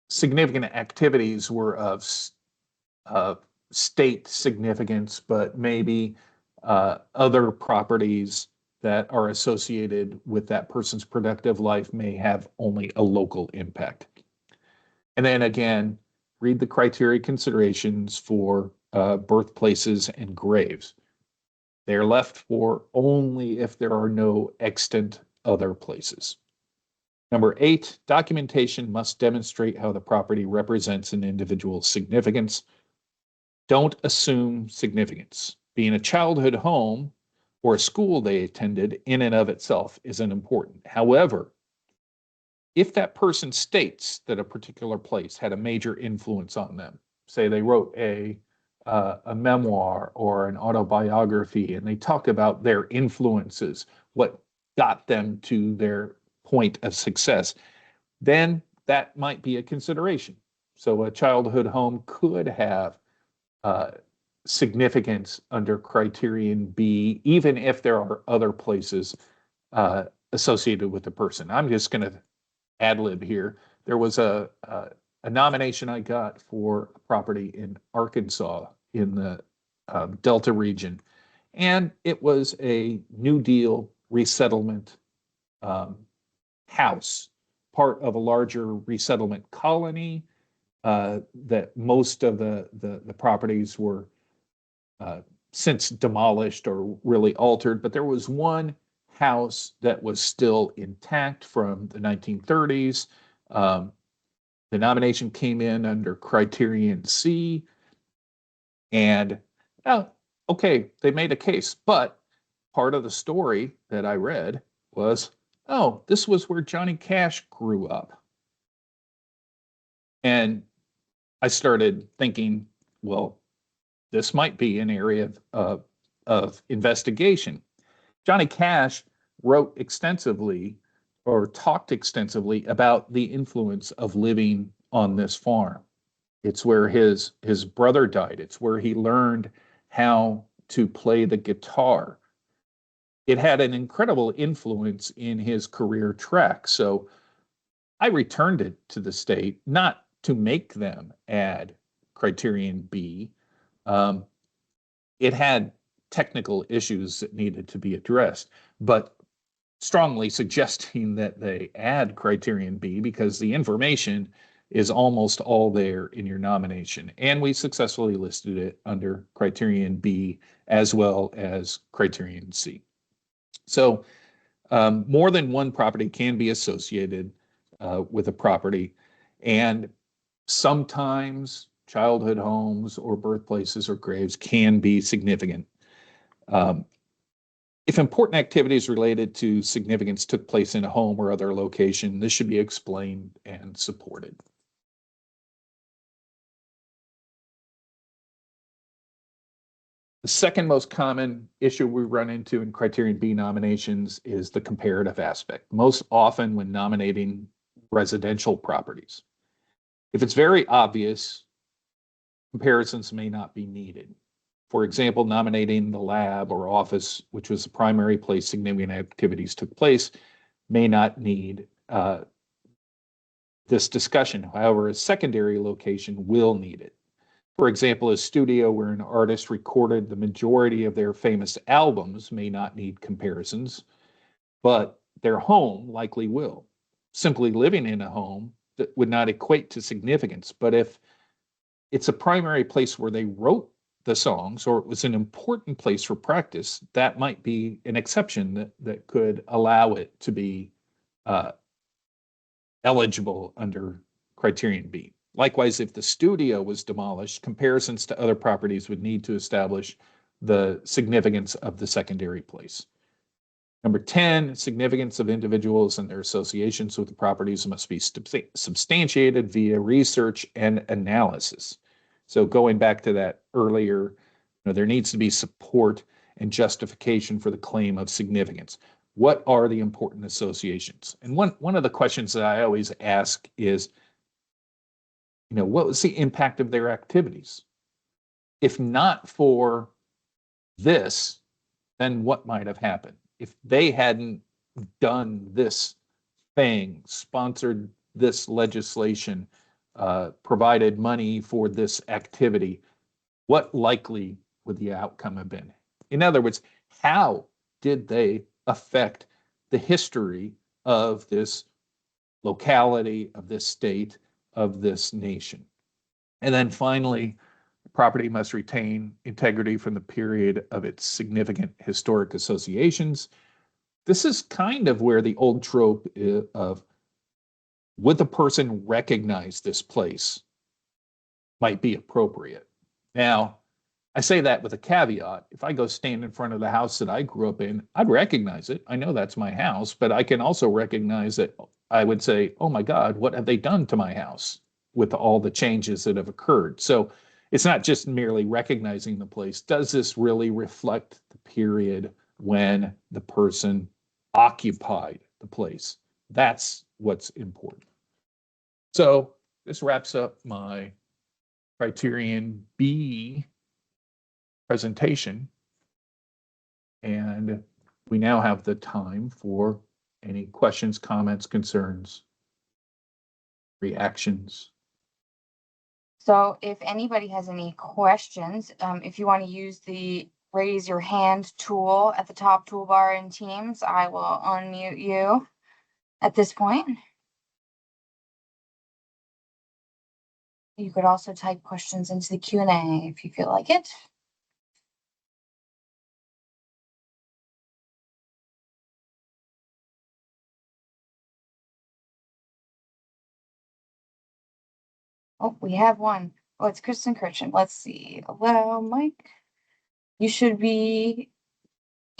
Speaker 4: significant activities were of state significance, but maybe Other properties that are associated with that person's productive life may have only a local impact. And then again, read the criteria considerations for birthplaces and graves. They're left for only if there are no extant other places. Number 8, documentation must demonstrate how the property represents an individual's significance. Don't assume significance. Being a childhood home or a school they attended in and of itself isn't important. However, if that person states that a particular place had a major influence on them, say they wrote a memoir or an autobiography, and they talk about their influences, what got them to their point of success, then that might be a consideration. So a childhood home could have significance under Criterion B, even if there are other places associated with the person. I'm just going to ad lib here. There was a nomination I got for a property in Arkansas in the Delta region, and it was a New Deal resettlement house, part of a larger resettlement colony. That most of the properties were since demolished or really altered, but there was one house that was still intact from the 1930s. The nomination came in under Criterion C, and okay, they made a case, but part of the story that I read was, oh, this was where Johnny Cash grew up. And I started thinking, well, this might be an area of investigation. Johnny Cash wrote extensively or talked extensively about the influence of living on this farm. It's where his brother died. It's where he learned how to play the guitar. It had an incredible influence in his career track. So I returned it to the state, not to make them add Criterion B. It had technical issues that needed to be addressed, but strongly suggesting that they add Criterion B because the information is almost all there in your nomination. And we successfully listed it under Criterion B as well as Criterion C. So more than one property can be associated with a property, and sometimes childhood homes or birthplaces or graves can be significant. If important activities related to significance took place in a home or other location, this should be explained and supported. The second most common issue we run into in Criterion B nominations is the comparative aspect, most often when nominating residential properties. If it's very obvious, comparisons may not be needed. For example, nominating the lab or office, which was the primary place significant activities took place, may not need this discussion. However, a secondary location will need it. For example, a studio where an artist recorded the majority of their famous albums may not need comparisons, but their home likely will. Simply living in a home that would not equate to significance, but if it's a primary place where they wrote the songs or it was an important place for practice, that might be an exception that could allow it to be eligible under Criterion B. Likewise, if the studio was demolished, comparisons to other properties would need to establish the significance of the secondary place. Number 10, significance of individuals and their associations with the properties must be substantiated via research and analysis. So going back to that earlier, there needs to be support and justification for the claim of significance. What are the important associations? And one of the questions that I always ask is, what was the impact of their activities? If not for this, then what might have happened? If they hadn't done this thing, sponsored this legislation, provided money for this activity, what likely would the outcome have been? In other words, how did they affect the history of this locality, of this state, of this nation? And then finally, property must retain integrity from the period of its significant historic associations. This is kind of where the old trope of would the person recognize this place might be appropriate. Now, I say that with a caveat. If I go stand in front of the house that I grew up in, I'd recognize it. I know that's my house, but I can also recognize that I would say, oh my God, what have they done to my house with all the changes that have occurred? So it's not just merely recognizing the place. Does this really reflect the period when the person occupied the place? That's what's important. So this wraps up my Criterion B presentation. And we now have the time for any questions, comments, concerns, reactions.
Speaker 1: So if anybody has any questions, if you want to use the raise your hand tool at the top toolbar in Teams, I will unmute you at this point. You could also type questions into the Q&A if you feel like it. Oh, we have one. Oh, it's Kristen Kirchen. Let's see. Hello, Mike. You should be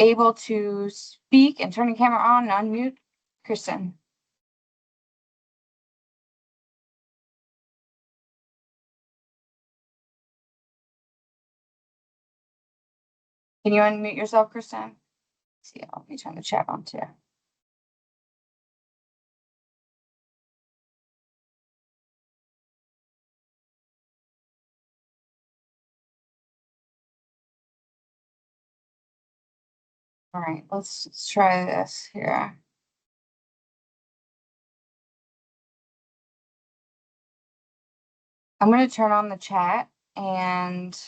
Speaker 1: able to speak and turn your camera on and unmute. Kristen. Can you unmute yourself, Kristen? Let's see, let me turn the chat on too. All right, let's try this here. I'm going to turn on the chat and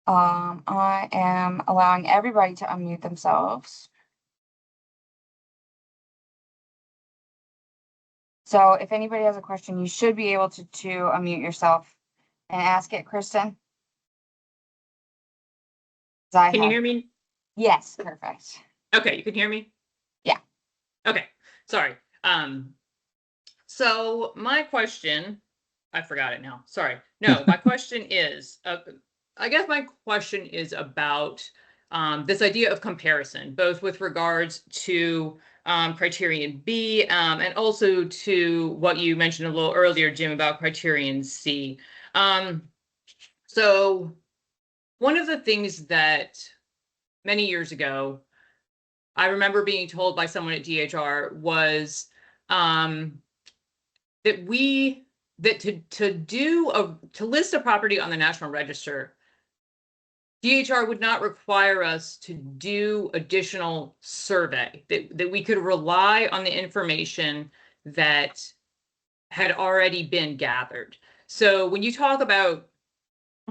Speaker 1: I am allowing everybody to unmute themselves. So if anybody has a question, you should be able to unmute yourself and ask it, Kristen.
Speaker 5: Can you hear me?
Speaker 1: Yes, perfect.
Speaker 5: Okay, you can hear me?
Speaker 1: Yeah.
Speaker 5: Okay, sorry. So my question, I forgot it now. Sorry. No, my question is, I guess my question is about this idea of comparison, both with regards to Criterion B and also to what you mentioned a little earlier, Jim, about Criterion C. So one of the things that many years ago, I remember being told by someone at DHR was that to list a property on the National Register, DHR would not require us to do additional survey, that we could rely on the information that had already been gathered. So when you talk about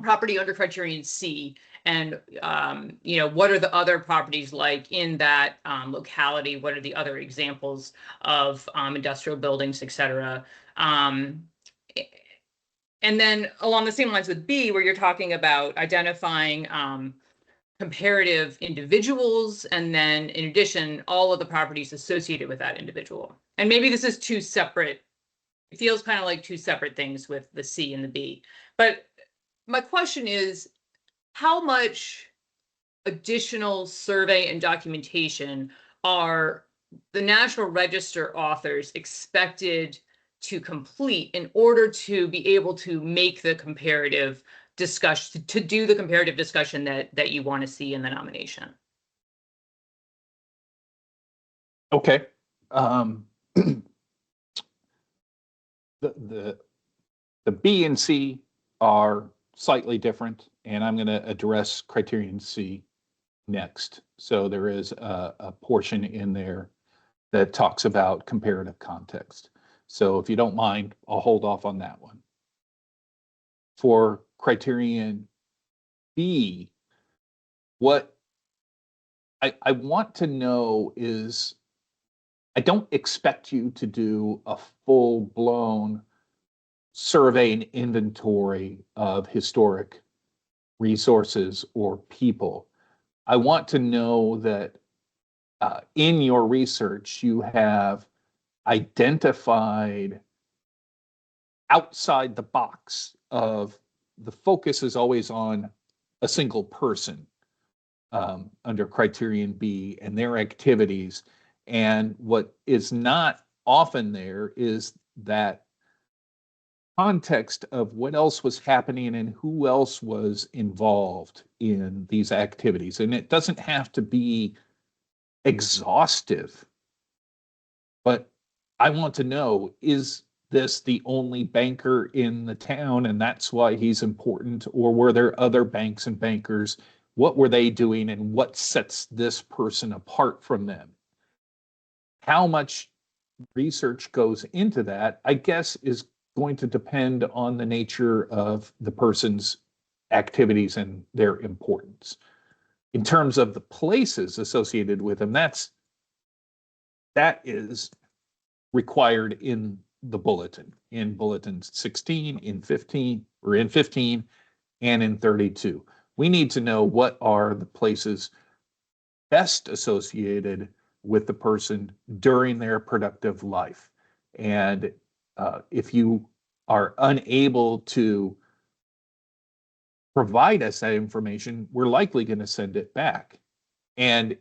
Speaker 5: property under Criterion C, and what are the other properties like in that locality? What are the other examples of industrial buildings, et cetera? And then along the same lines with B, where you're talking about identifying comparative individuals, and then in addition, all of the properties associated with that individual. And maybe this is two separate, it feels kind of like two separate things with the C and the B. But my question is, how much additional survey and documentation are the National Register authors expected to complete in order to be able to make the comparative discussion, to do the comparative discussion that you want to see in the nomination?
Speaker 4: Okay. The B and C are slightly different, and I'm going to address Criterion C next. So there is a portion in there that talks about comparative context. So if you don't mind, I'll hold off on that one. For Criterion B, What I want to know is, I don't expect you to do a full-blown survey and inventory of historic resources or people. I want to know that in your research, you have identified outside the box of the focus is always on a single person under Criterion B and their activities. And what is not often there is that context of what else was happening and who else was involved in these activities. And it doesn't have to be exhaustive, but I want to know, is this the only banker in the town and that's why he's important? Or were there other banks and bankers? What were they doing and what sets this person apart from them? How much research goes into that, I guess, is going to depend on the nature of the person's activities and their importance. In terms of the places associated with them, that is required in the bulletin, in bulletin 16, in 15, or in 15, and in 32. We need to know what are the places best associated with the person during their productive life. And if you are unable to provide us that information, we're likely going to send it back. And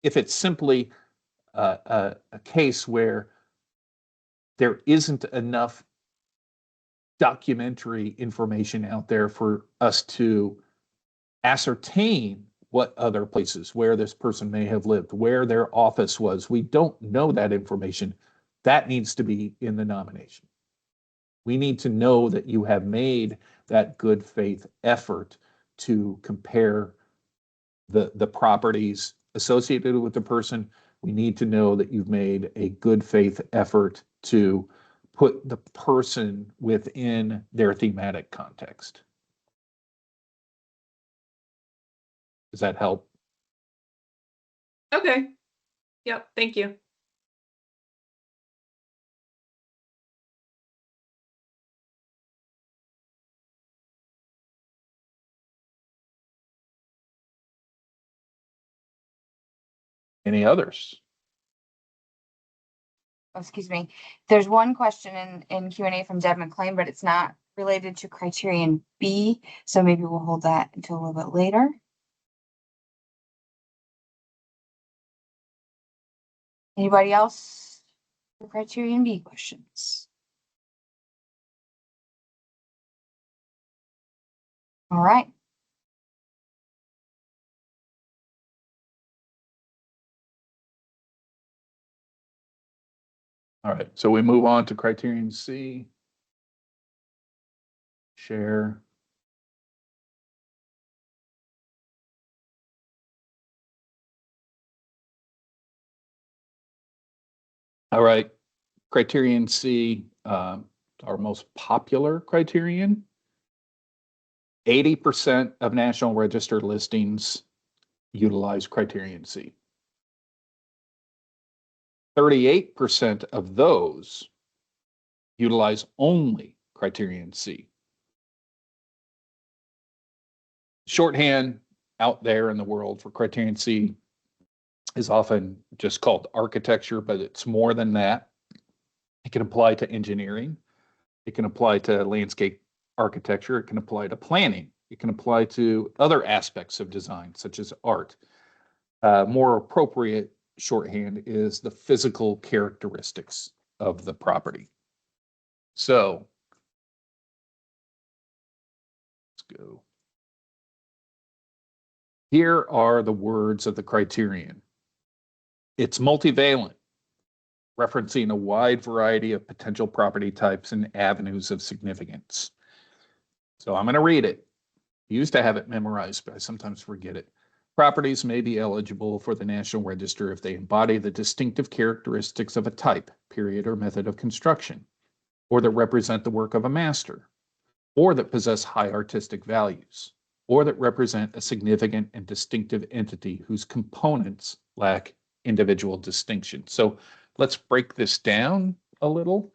Speaker 4: if it's simply a case where there isn't enough documentary information out there for us to ascertain what other places, where this person may have lived, where their office was, we don't know that information. That needs to be in the nomination. We need to know that you have made that good faith effort to compare the properties associated with the person. We need to know that you've made a good faith effort to put the person within their thematic context. Does that help?
Speaker 5: Okay. Yep. Thank you.
Speaker 4: Any others?
Speaker 1: Oh, excuse me. There's one question in Q&A from Deb McLean, but it's not related to Criterion B. So maybe we'll hold that until a little bit later. Anybody else for Criterion B questions? All right.
Speaker 4: All right, so we move on to Criterion C. Share. All right, Criterion C, our most popular criterion. 80% of National Register listings utilize Criterion C. 38% of those utilize only Criterion C. Shorthand out there in the world for Criterion C is often just called architecture, but it's more than that. It can apply to engineering. It can apply to landscape architecture. It can apply to planning. It can apply to other aspects of design, such as art. More appropriate shorthand is the physical characteristics of the property. So let's go. Here are the words of the criterion. It's multivalent, referencing a wide variety of potential property types and avenues of significance. So I'm going to read it. I used to have it memorized, but I sometimes forget it. Properties may be eligible for the National Register if they embody the distinctive characteristics of a type, period, or method of construction, or that represent the work of a master, or that possess high artistic values. or that represent a significant and distinctive entity whose components lack individual distinction. So let's break this down a little.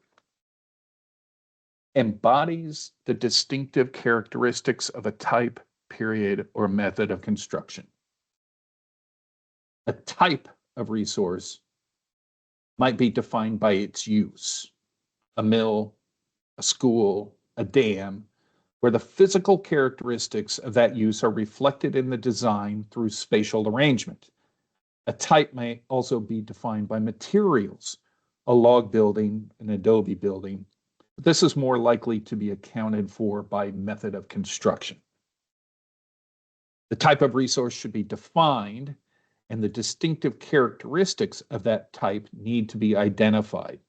Speaker 4: Embodies the distinctive characteristics of a type, period, or method of construction. A type of resource might be defined by its use, a mill, a school, a dam, where the physical characteristics of that use are reflected in the design through spatial arrangement. A type may also be defined by materials, a log building, an adobe building. This is more likely to be accounted for by method of construction. The type of resource should be defined, and the distinctive characteristics of that type need to be identified.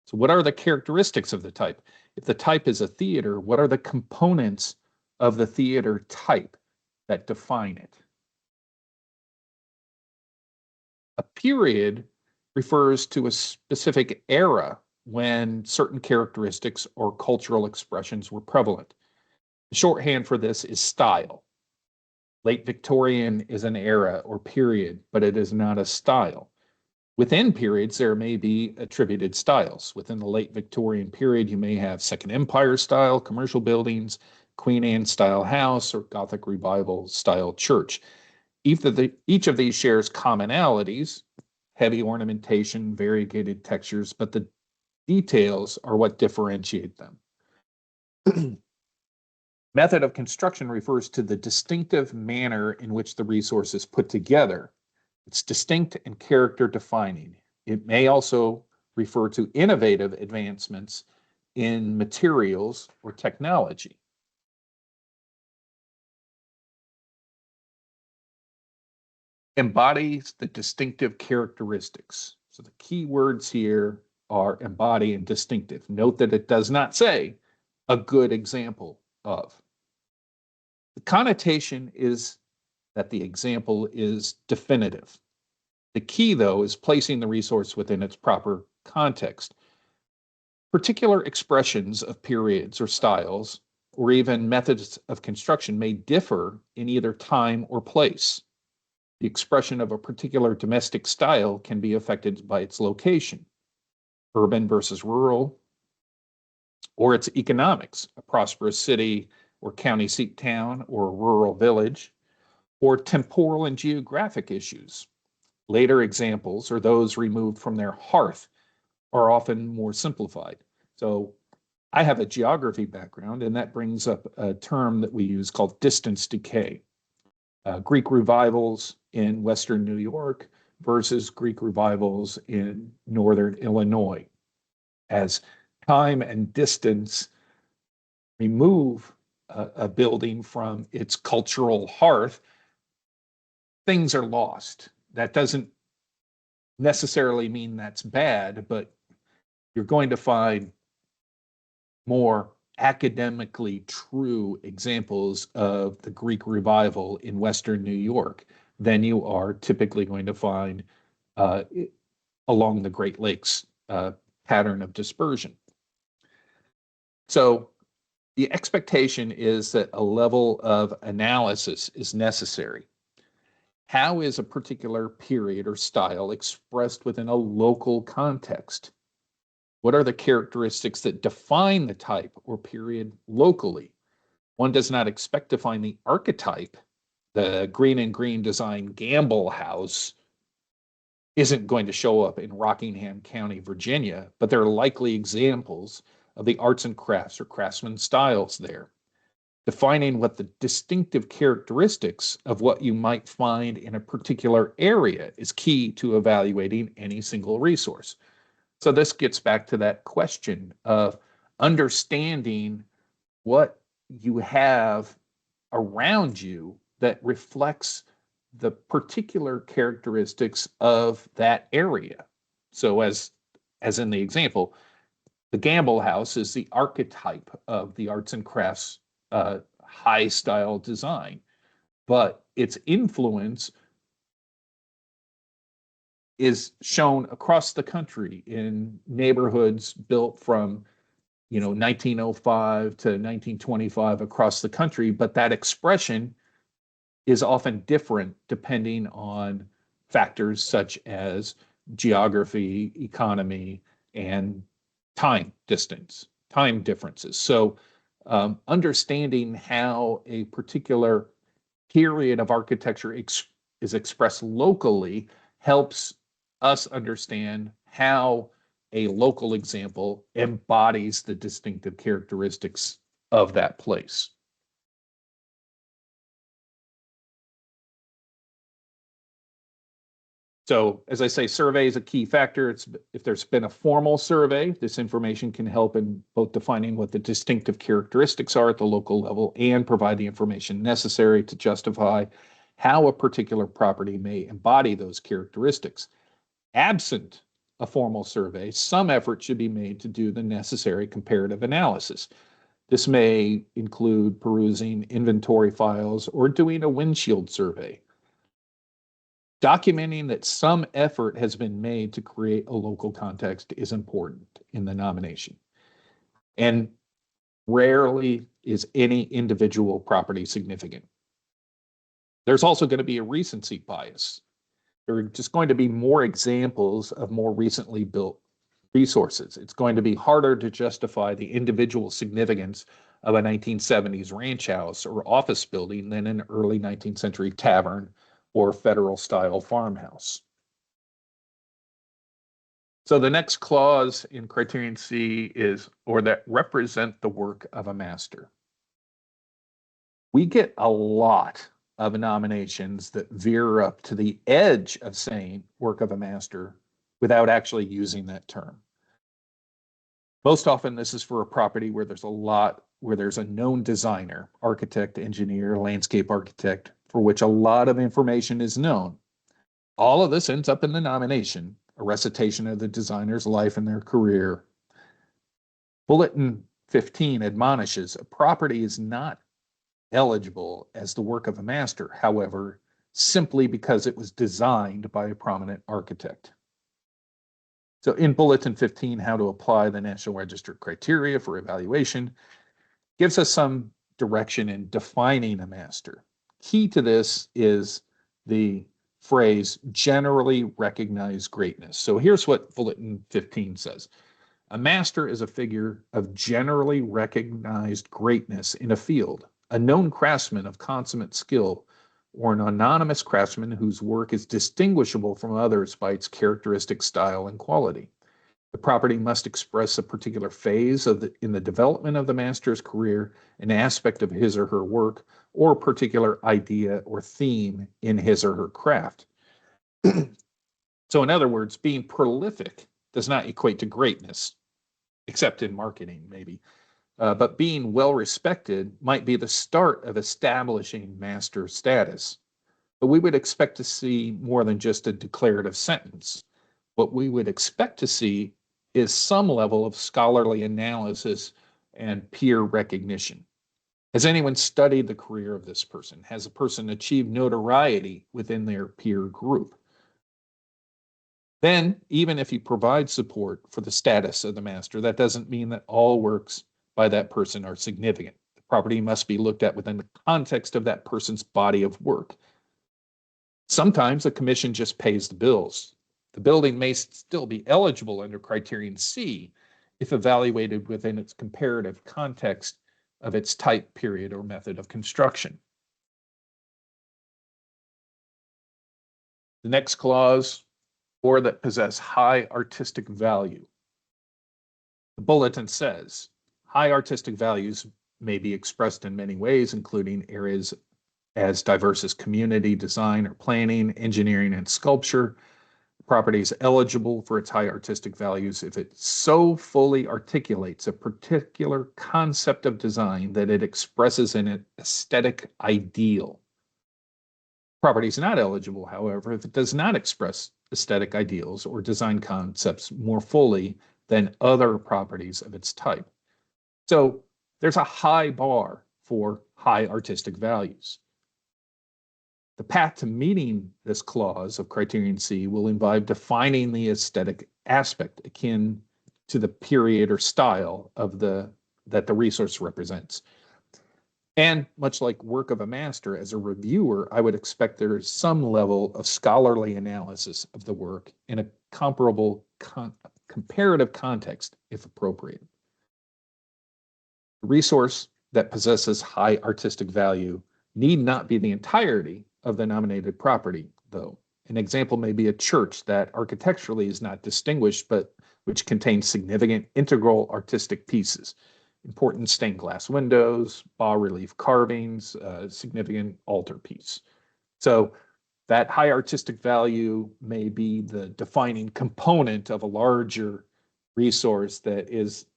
Speaker 4: So what are the characteristics of the type? If the type is a theater, what are the components of the theater type that define it? A period refers to a specific era when certain characteristics or cultural expressions were prevalent. The shorthand for this is style. Late Victorian is an era or period, but it is not a style. Within periods, there may be attributed styles. Within the late Victorian period, you may have Second Empire style commercial buildings, Queen Anne style house, or Gothic Revival style church. Each of these shares commonalities, heavy ornamentation, variegated textures, but the details are what differentiate them. Method of construction refers to the distinctive manner in which the resource is put together. It's distinct and character defining. It may also refer to innovative advancements in materials or technology. Embodies the distinctive characteristics. So the key words here are embody and distinctive. Note that it does not say a good example of. The connotation is that the example is definitive. The key, though, is placing the resource within its proper context. Particular expressions of periods or styles, or even methods of construction may differ in either time or place. The expression of a particular domestic style can be affected by its location, urban versus rural, or its economics, a prosperous city or county seat town or a rural village, or temporal and geographic issues. Later examples, or those removed from their hearth, are often more simplified. So I have a geography background, and that brings up a term that we use called distance decay. Greek revivals in Western New York versus Greek revivals in Northern Illinois. As time and distance remove a building from its cultural hearth, things are lost. That doesn't necessarily mean that's bad, but you're going to find more academically true examples of the Greek revival in Western New York than you are typically going to find along the Great Lakes pattern of dispersion. So the expectation is that a level of analysis is necessary. How is a particular period or style expressed within a local context? What are the characteristics that define the type or period locally? One does not expect to find the archetype. The green and green design Gamble house isn't going to show up in Rockingham County, Virginia, but there are likely examples of the arts and crafts or craftsman styles there. Defining what the distinctive characteristics of what you might find in a particular area is key to evaluating any single resource. So this gets back to that question of understanding what you have around you that reflects the particular characteristics of that area. So as in the example, the Gamble house is the archetype of the arts and crafts high style design, but its influence is shown across the country in neighborhoods built from 1905 to 1925 across the country, but that expression is often different depending on factors such as geography, economy, and time differences. So understanding how a particular period of architecture is expressed locally helps us understand how a local example embodies the distinctive characteristics of that place. So as I say, survey is a key factor. If there's been a formal survey, this information can help in both defining what the distinctive characteristics are at the local level and provide the information necessary to justify how a particular property may embody those characteristics. Absent a formal survey, some effort should be made to do the necessary comparative analysis. This may include perusing inventory files or doing a windshield survey. Documenting that some effort has been made to create a local context is important in the nomination. And rarely is any individual property significant. There's also going to be a recency bias. There are just going to be more examples of more recently built resources. It's going to be harder to justify the individual significance of a 1970s ranch house or office building than an early 19th century tavern or federal style farmhouse. So the next clause in Criterion C is, or that represent the work of a master. We get a lot of nominations that veer up to the edge of saying work of a master without actually using that term. Most often this is for a property where there's a known designer, architect, engineer, landscape architect, for which a lot of information is known. All of this ends up in the nomination, a recitation of the designer's life and their career. Bulletin 15 admonishes a property is not eligible as the work of a master, however, simply because it was designed by a prominent architect. So in Bulletin 15, how to apply the National Register criteria for evaluation gives us some direction in defining a master. Key to this is the phrase generally recognized greatness. So here's what Bulletin 15 says. A master is a figure of generally recognized greatness in a field, a known craftsman of consummate skill, or an anonymous craftsman whose work is distinguishable from others by its characteristic style and quality. The property must express a particular phase in the development of the master's career, an aspect of his or her work, or a particular idea or theme in his or her craft. So in other words, being prolific does not equate to greatness, except in marketing maybe. But being well respected might be the start of establishing master status. But we would expect to see more than just a declarative sentence. What we would expect to see is some level of scholarly analysis and peer recognition. Has anyone studied the career of this person? Has a person achieved notoriety within their peer group? Then, even if you provide support for the status of the master, that doesn't mean that all works by that person are significant. The property must be looked at within the context of that person's body of work. Sometimes a commission just pays the bills. The building may still be eligible under Criterion C if evaluated within its comparative context of its type, period, or method of construction. The next clause, or that possess high artistic value. The bulletin says, high artistic values may be expressed in many ways, including areas as diverse as community, design or planning, engineering, and sculpture. The property is eligible for its high artistic values if it so fully articulates a particular concept of design that it expresses an aesthetic ideal. Property is not eligible, however, if it does not express aesthetic ideals or design concepts more fully than other properties of its type. So there's a high bar for high artistic values. The path to meeting this clause of Criterion C will involve defining the aesthetic aspect akin to the period or style of that the resource represents. And much like work of a master, as a reviewer, I would expect there is some level of scholarly analysis of the work in a comparable comparative context, if appropriate. The resource that possesses high artistic value need not be the entirety of the nominated property, though. An example may be a church that architecturally is not distinguished, but which contains significant integral artistic pieces, important stained glass windows, bas-relief carvings, significant altarpiece. So that high artistic value may be the defining component of a larger resource that is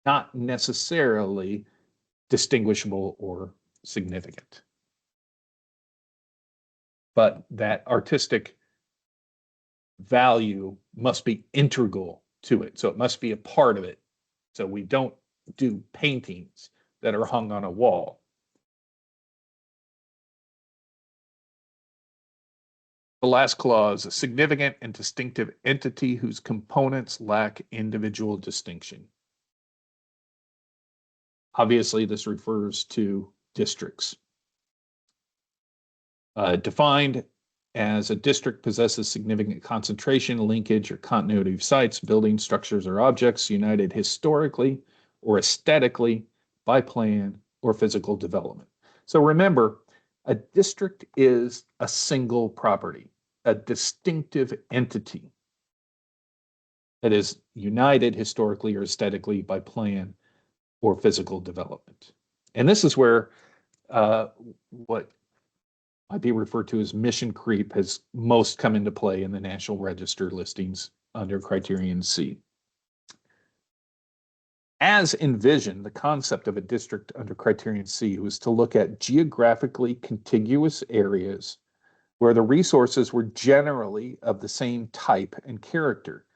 Speaker 4: not necessarily distinguishable or significant. But that artistic value must be integral to it. So it must be a part of it. So we don't do paintings that are hung on a wall. The last clause, a significant and distinctive entity whose components lack individual distinction. Obviously, this refers to districts. Defined as a district possesses significant concentration, linkage, or continuity of sites, buildings, structures, or objects united historically or aesthetically by plan or physical development. So remember, a district is a single property, a distinctive entity that is united historically or aesthetically by plan or physical development. And this is where what might be referred to as mission creep has most come into play in the National Register listings under Criterion C. As envisioned, the concept of a district under Criterion C was to look at geographically contiguous areas where the resources were generally of the same type and character,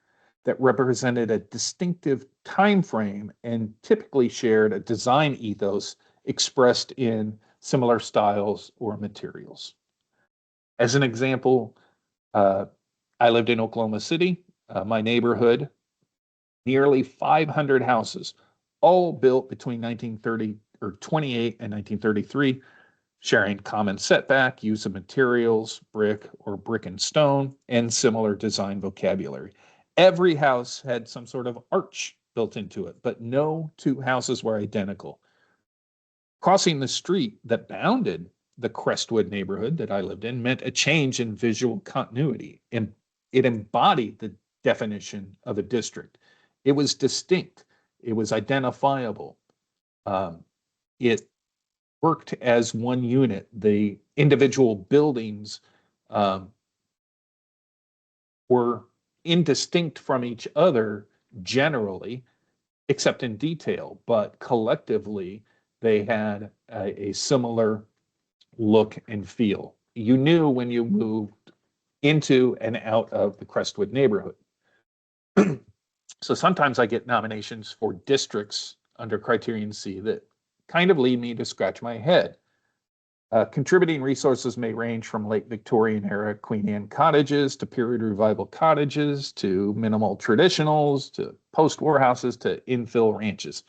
Speaker 4: that represented a distinctive time frame and typically shared a design ethos expressed in similar styles or materials. As an example, I lived in Oklahoma City. My neighborhood, nearly 500 houses, all built between 1928 and 1933, sharing common setback, use of materials, brick or brick and stone, and similar design vocabulary. Every house had some sort of arch built into it, but no two houses were identical. Crossing the street that bounded the Crestwood neighborhood that I lived in meant a change in visual continuity, and it embodied the definition of a district. It was distinct. It was identifiable. It worked as one unit. The individual buildings were indistinct from each other generally, except in detail, but collectively they had a similar look and feel. You knew when you moved into and out of the Crestwood neighborhood. So sometimes I get nominations for districts under Criterion C that kind of lead me to scratch my head. Contributing resources may range from late Victorian era Queen Anne cottages to period revival cottages to minimal traditionals to post-war houses to infill ranches.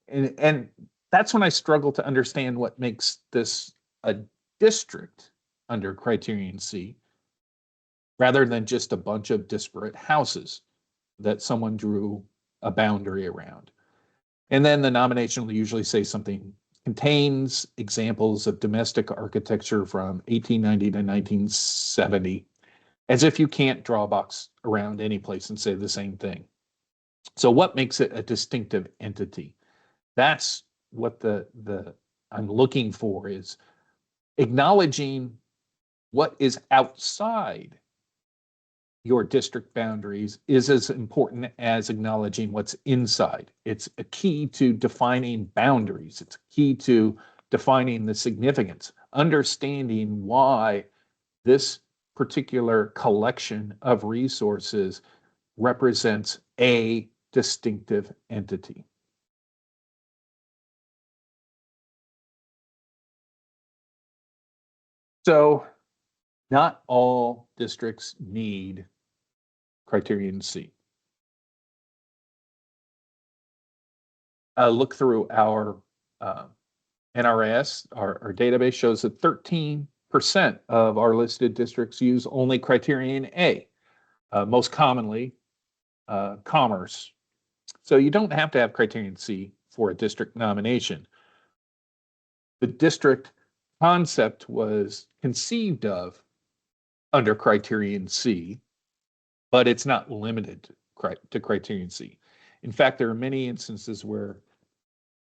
Speaker 4: And that's when I struggle to understand what makes this a district under Criterion C rather than just a bunch of disparate houses that someone drew a boundary around. And then the nomination will usually say something contains examples of domestic architecture from 1890 to 1970, as if you can't draw a box around any place and say the same thing. So what makes it a distinctive entity? That's what I'm looking for, is acknowledging what is outside your district boundaries is as important as acknowledging what's inside. It's a key to defining boundaries. It's a key to defining the significance, understanding why this particular collection of resources represents a distinctive entity. So not all districts need Criterion C. Look through our NRS, our database shows that 13% of our listed districts use only Criterion A, most commonly commerce. So you don't have to have Criterion C for a district nomination. The district concept was conceived of under Criterion C, but it's not limited to Criterion C. In fact, there are many instances where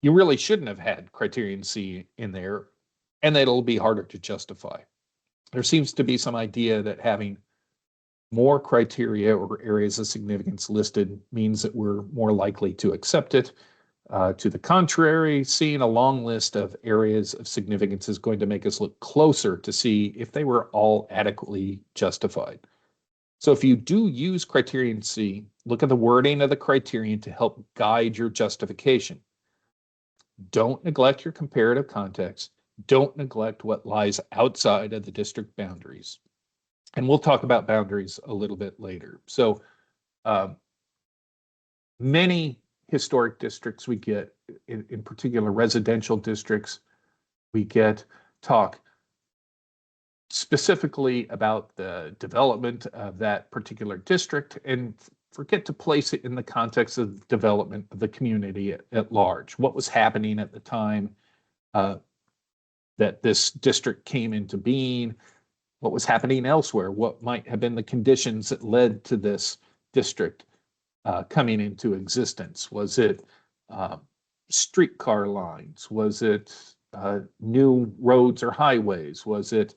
Speaker 4: you really shouldn't have had Criterion C in there, and it'll be harder to justify. There seems to be some idea that having more criteria or areas of significance listed means that we're more likely to accept it. To the contrary, seeing a long list of areas of significance is going to make us look closer to see if they were all adequately justified. So if you do use Criterion C, look at the wording of the criterion to help guide your justification. Don't neglect your comparative context. Don't neglect what lies outside of the district boundaries. And we'll talk about boundaries a little bit later. So many historic districts we get, in particular residential districts, we get talk specifically about the development of that particular district and forget to place it in the context of development of the community at large. What was happening at the time that this district came into being? What was happening elsewhere? What might have been the conditions that led to this district coming into existence? Was it streetcar lines? Was it new roads or highways? Was it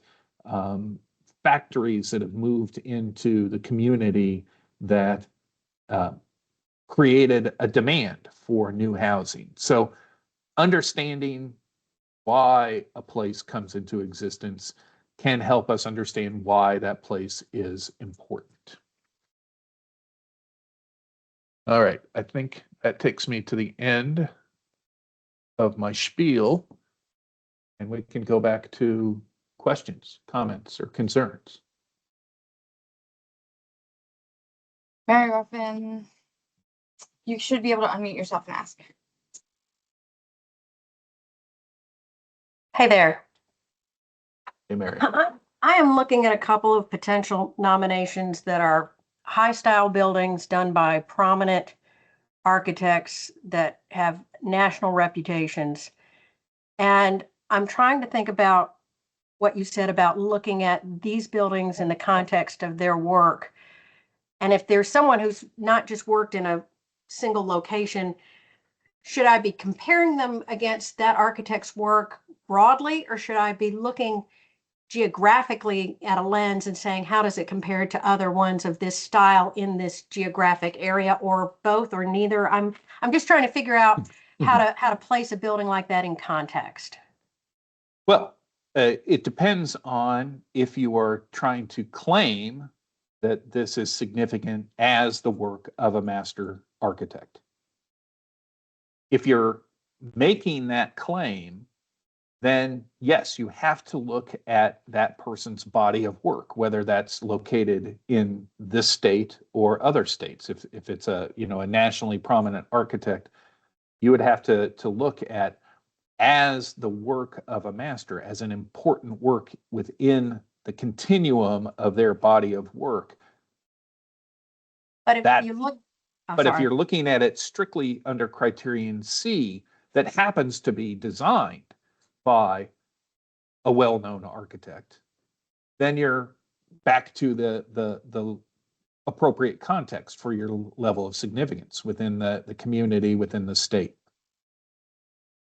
Speaker 4: factories that have moved into the community that created a demand for new housing? So understanding why a place comes into existence can help us understand why that place is important. All right, I think that takes me to the end of my spiel, and we can go back to questions, comments, or concerns.
Speaker 1: Mary Ruffin, you should be able to unmute yourself and ask.
Speaker 6: Hey there.
Speaker 4: Hey, Mary.
Speaker 6: I am looking at a couple of potential nominations that are high-style buildings done by prominent architects that have national reputations. And I'm trying to think about what you said about looking at these buildings in the context of their work. And if there's someone who's not just worked in a single location, should I be comparing them against that architect's work broadly, or should I be looking geographically at a lens and saying, how does it compare to other ones of this style in this geographic area, or both, or neither? I'm just trying to figure out how to place a building like that in context.
Speaker 4: Well, it depends on if you are trying to claim that this is significant as the work of a master architect. If you're making that claim, then yes, you have to look at that person's body of work, whether that's located in this state or other states. If it's a nationally prominent architect, you would have to look at as the work of a master, as an important work within the continuum of their body of work.
Speaker 6: But if you look,
Speaker 4: if you're looking at it strictly under Criterion C, that happens to be designed by a well-known architect, then you're back to the appropriate context for your level of significance within the community, within the state.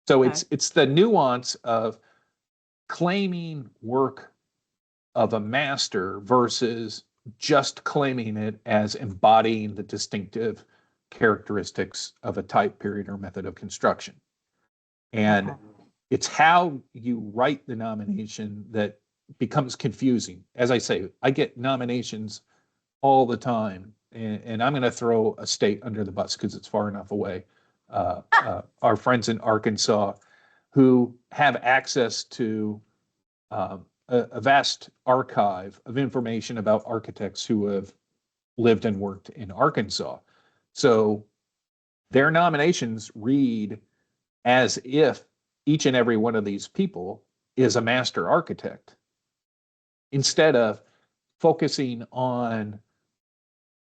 Speaker 4: So it's the nuance of claiming work of a master versus just claiming it as embodying the distinctive characteristics of a type, period, or method of construction. And it's how you write the nomination that becomes confusing. As I say, I get nominations all the time, and I'm going to throw a state under the bus because it's far enough away. Our friends in Arkansas who have access to a vast archive of information about architects who have lived and worked in Arkansas. So their nominations read as if each and every one of these people is a master architect, instead of focusing on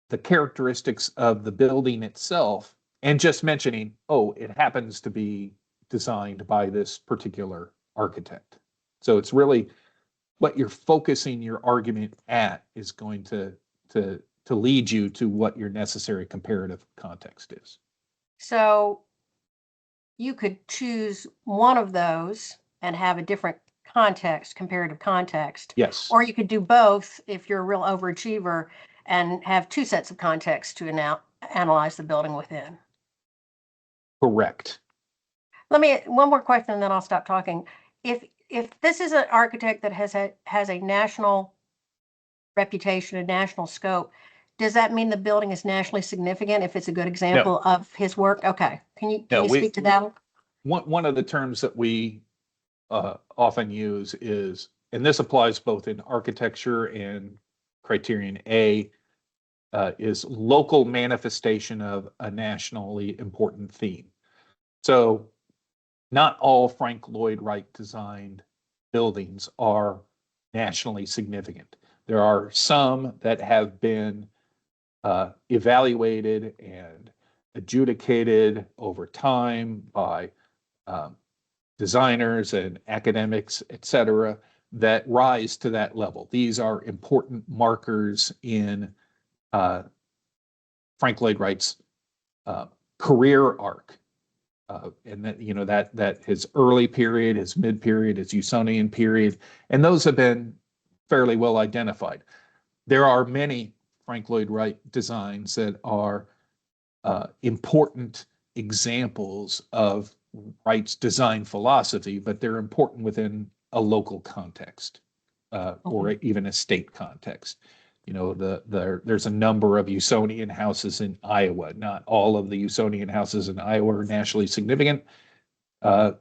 Speaker 4: the characteristics of the building itself and just mentioning, oh, it happens to be designed by this particular architect. So it's really what you're focusing your argument at is going to lead you to what your necessary comparative context is.
Speaker 6: So you could choose one of those and have a different context, comparative context.
Speaker 4: Yes.
Speaker 6: Or you could do both if you're a real overachiever and have two sets of context to analyze the building within.
Speaker 4: Correct.
Speaker 6: One more question and then I'll stop talking. If this is an architect that has a national reputation, a national scope, does that mean the building is nationally significant if it's a good example of his work? Okay. Can you speak to that?
Speaker 4: One of the terms that we often use is, and this applies both in architecture and Criterion A, is local manifestation of a nationally important theme. So not all Frank Lloyd Wright designed buildings are nationally significant. There are some that have been evaluated and adjudicated over time by designers and academics, et cetera, that rise to that level. These are important markers in Frank Lloyd Wright's career arc. And that, that his early period, his mid period, his Usonian period, and those have been fairly well identified. There are many Frank Lloyd Wright designs that are important examples of Wright's design philosophy, but they're important within a local context or even a state context. There's a number of Usonian houses in Iowa. Not all of the Usonian houses in Iowa are nationally significant.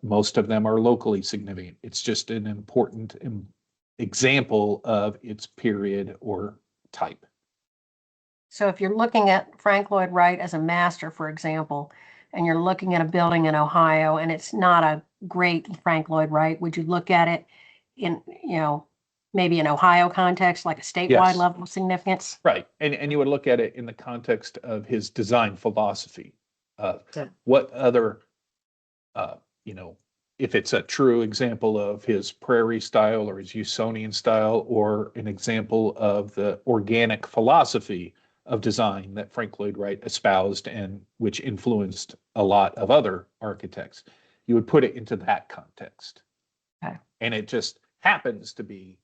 Speaker 4: Most of them are locally significant. It's just an important example of its period or type.
Speaker 6: So if you're looking at Frank Lloyd Wright as a master, for example, and you're looking at a building in Ohio and it's not a great Frank Lloyd Wright, would you look at it in, maybe an Ohio context, like a statewide level of significance?
Speaker 4: Right. And you would look at it in the context of his design philosophy. What other, if it's a true example of his prairie style or his Usonian style, or an example of the organic philosophy of design that Frank Lloyd Wright espoused and which influenced a lot of other architects, you would put it into that context.
Speaker 6: Okay.
Speaker 4: And it just happens to be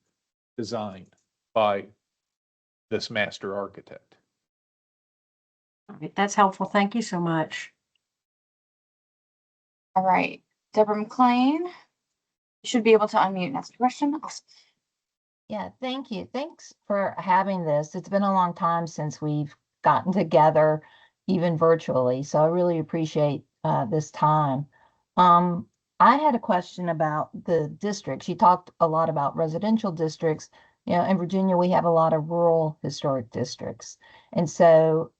Speaker 4: designed by this master architect.
Speaker 6: All right, that's helpful. Thank you so much.
Speaker 1: All right, Deborah McLean, you should be able to unmute and ask a question. Awesome.
Speaker 7: Yeah, thank you. Thanks for having this. It's been a long time since we've gotten together, even virtually. So I really appreciate this time. I had a question about the districts. You talked a lot about residential districts. In Virginia, we have a lot of rural historic districts. And so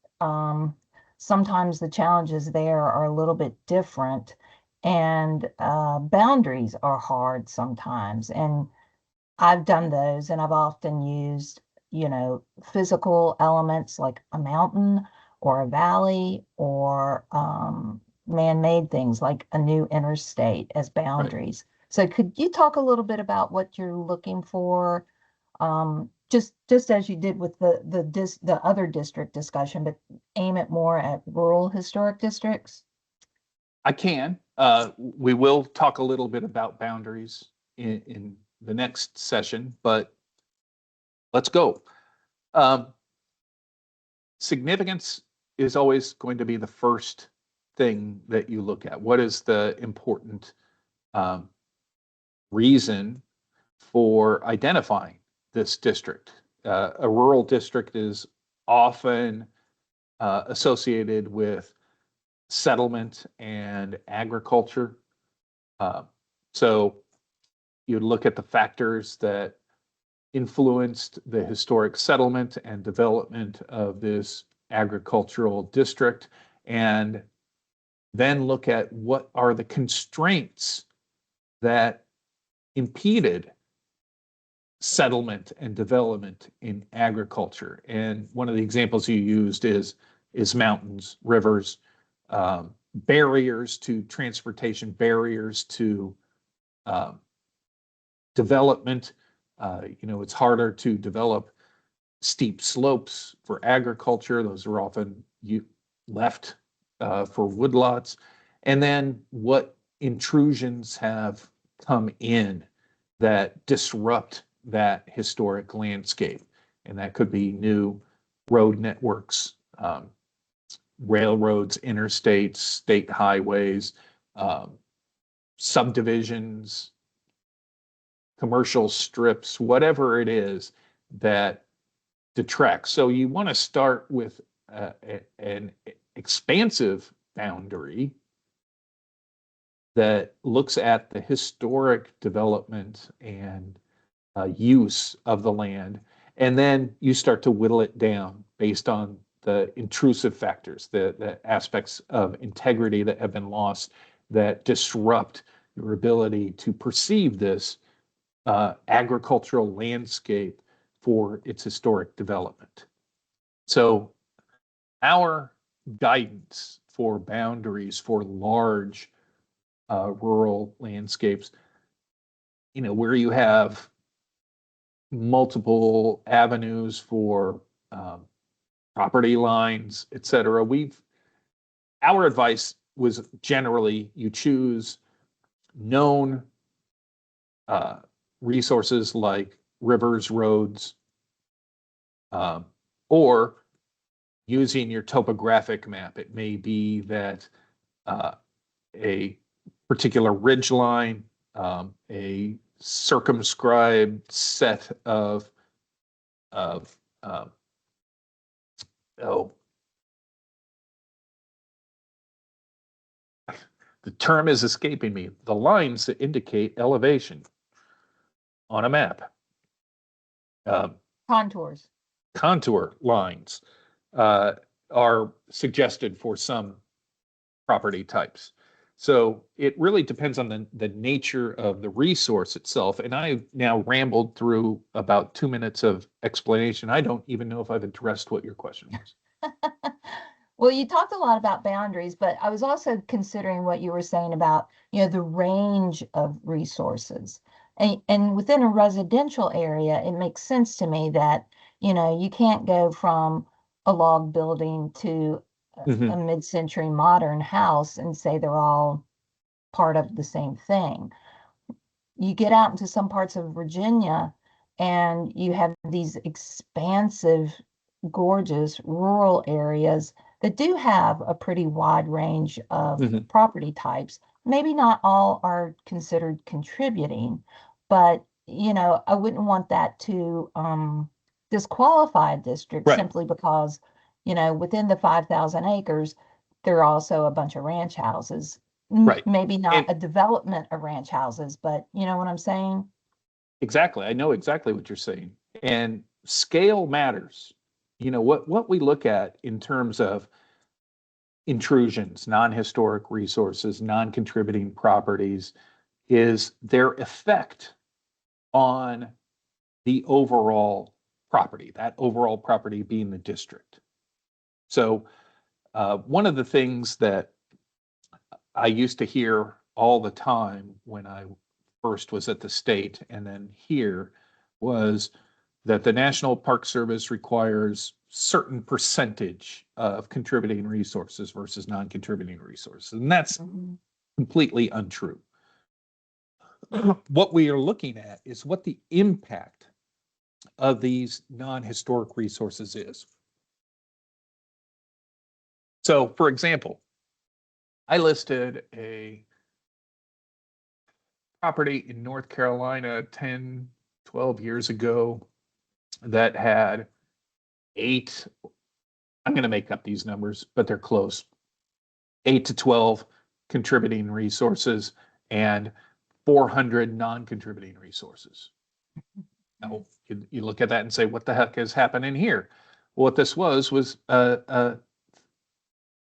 Speaker 7: sometimes the challenges there are a little bit different, and boundaries are hard sometimes. And I've done those, and I've often used, physical elements like a mountain or a valley, or man-made things like a new interstate as boundaries. Right. So could you talk a little bit about what you're looking for, just as you did with the other district discussion, but aim it more at rural historic districts?
Speaker 4: I can. We will talk a little bit about boundaries in the next session, but let's go. Significance is always going to be the first thing that you look at. What is the important reason for identifying this district? A rural district is often associated with settlement and agriculture. So you look at the factors that influenced the historic settlement and development of this agricultural district, and then look at what are the constraints that impeded settlement and development in agriculture. And one of the examples you used is mountains, rivers, barriers to transportation, barriers to development. It's harder to develop steep slopes for agriculture. Those are often left for woodlots. And then what intrusions have come in that disrupt that historic landscape. And that could be new road networks, railroads, interstates, state highways, subdivisions, commercial strips, whatever it is that detracts. So you want to start with an expansive boundary that looks at the historic development and use of the land. And then you start to whittle it down based on the intrusive factors, the aspects of integrity that have been lost that disrupt your ability to perceive this agricultural landscape for its historic development. So our guidance for boundaries for large rural landscapes, where you have multiple avenues for property lines, et cetera, our advice was generally you choose known resources like rivers, roads, or using your topographic map. It may be that a particular ridge line, a circumscribed set of the term is escaping me, the lines that indicate elevation on a map.
Speaker 7: Contours.
Speaker 4: Contour lines are suggested for some property types. So it really depends on the nature of the resource itself. And I've now rambled through about 2 minutes of explanation. I don't even know if I've addressed what your question was.
Speaker 7: Well, you talked a lot about boundaries, but I was also considering what you were saying about, the range of resources. And within a residential area, it makes sense to me that, you can't go from a log building to a mid-century modern house and say they're all part of the same thing. You get out into some parts of Virginia and you have these expansive, gorgeous rural areas that do have a pretty wide range of property types. Maybe not all are considered contributing, but I wouldn't want that to disqualify a district simply because, within the 5,000 acres, there are also a bunch of ranch houses.
Speaker 4: Right.
Speaker 7: Maybe not a development of ranch houses, but you know what I'm saying?
Speaker 4: Exactly. I know exactly what you're saying. And scale matters. What we look at in terms of intrusions, non-historic resources, non-contributing properties, is their effect on the overall property, that overall property being the district. So one of the things that I used to hear all the time when I first was at the state and then here was that the National Park Service requires certain percentage of contributing resources versus non-contributing resources. And that's completely untrue. What we are looking at is what the impact of these non-historic resources is. So, for example, I listed a property in North Carolina 10, 12 years ago that had 8, I'm going to make up these numbers, but they're close, 8 to 12 contributing resources and 400 non-contributing resources. Now, you look at that and say, what the heck is happening here? Well, what this was a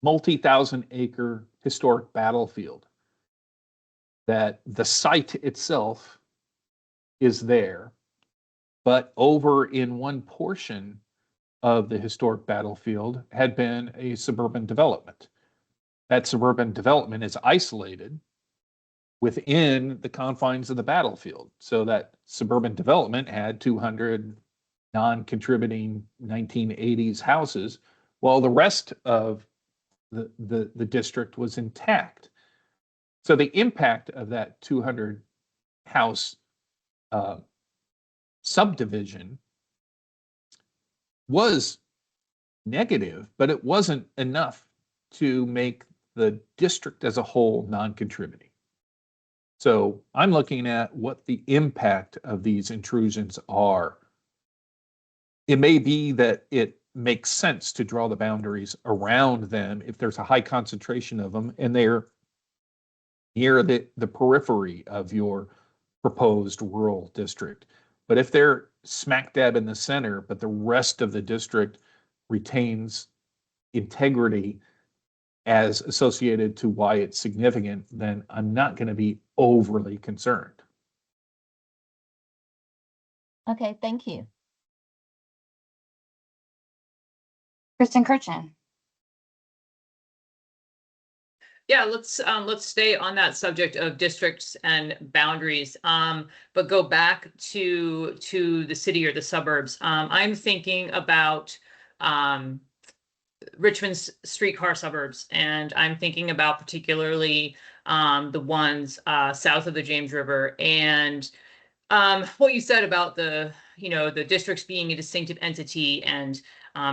Speaker 4: multi-thousand acre historic battlefield that the site itself is there, but over in one portion of the historic battlefield had been a suburban development. That suburban development is isolated within the confines of the battlefield. So that suburban development had 200 non-contributing 1980s houses, while the rest of the district was intact. So the impact of that 200 house subdivision was negative, but it wasn't enough to make the district as a whole non-contributing. So I'm looking at what the impact of these intrusions are. It may be that it makes sense to draw the boundaries around them if there's a high concentration of them and they're near the periphery of your proposed rural district. But if they're smack dab in the center, but the rest of the district retains integrity as associated to why it's significant, then I'm not going to be overly concerned.
Speaker 7: Okay, thank you.
Speaker 1: Kristen Kirchen.
Speaker 5: Yeah, let's stay on that subject of districts and boundaries, but go back to the city or the suburbs. I'm thinking about Richmond's streetcar suburbs, and I'm thinking about particularly the ones south of the James River. And what you said about the districts being a distinctive entity, and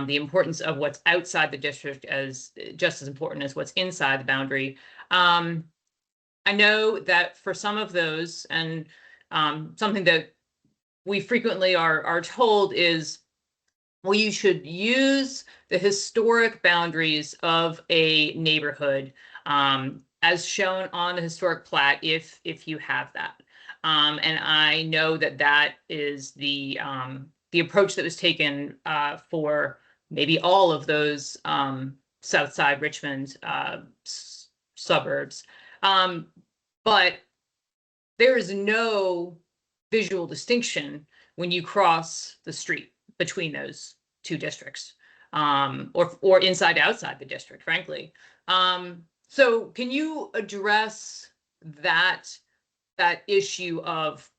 Speaker 5: the importance of what's outside the district as just as important as what's inside the boundary. I know that for some of those, and something that we frequently are told is, well, you should use the historic boundaries of a neighborhood as shown on the historic plat if you have that. And I know that is the approach that was taken for maybe all of those Southside Richmond suburbs. But there is no visual distinction when you cross the street between those two districts, or inside outside the district, frankly. So can you address that issue of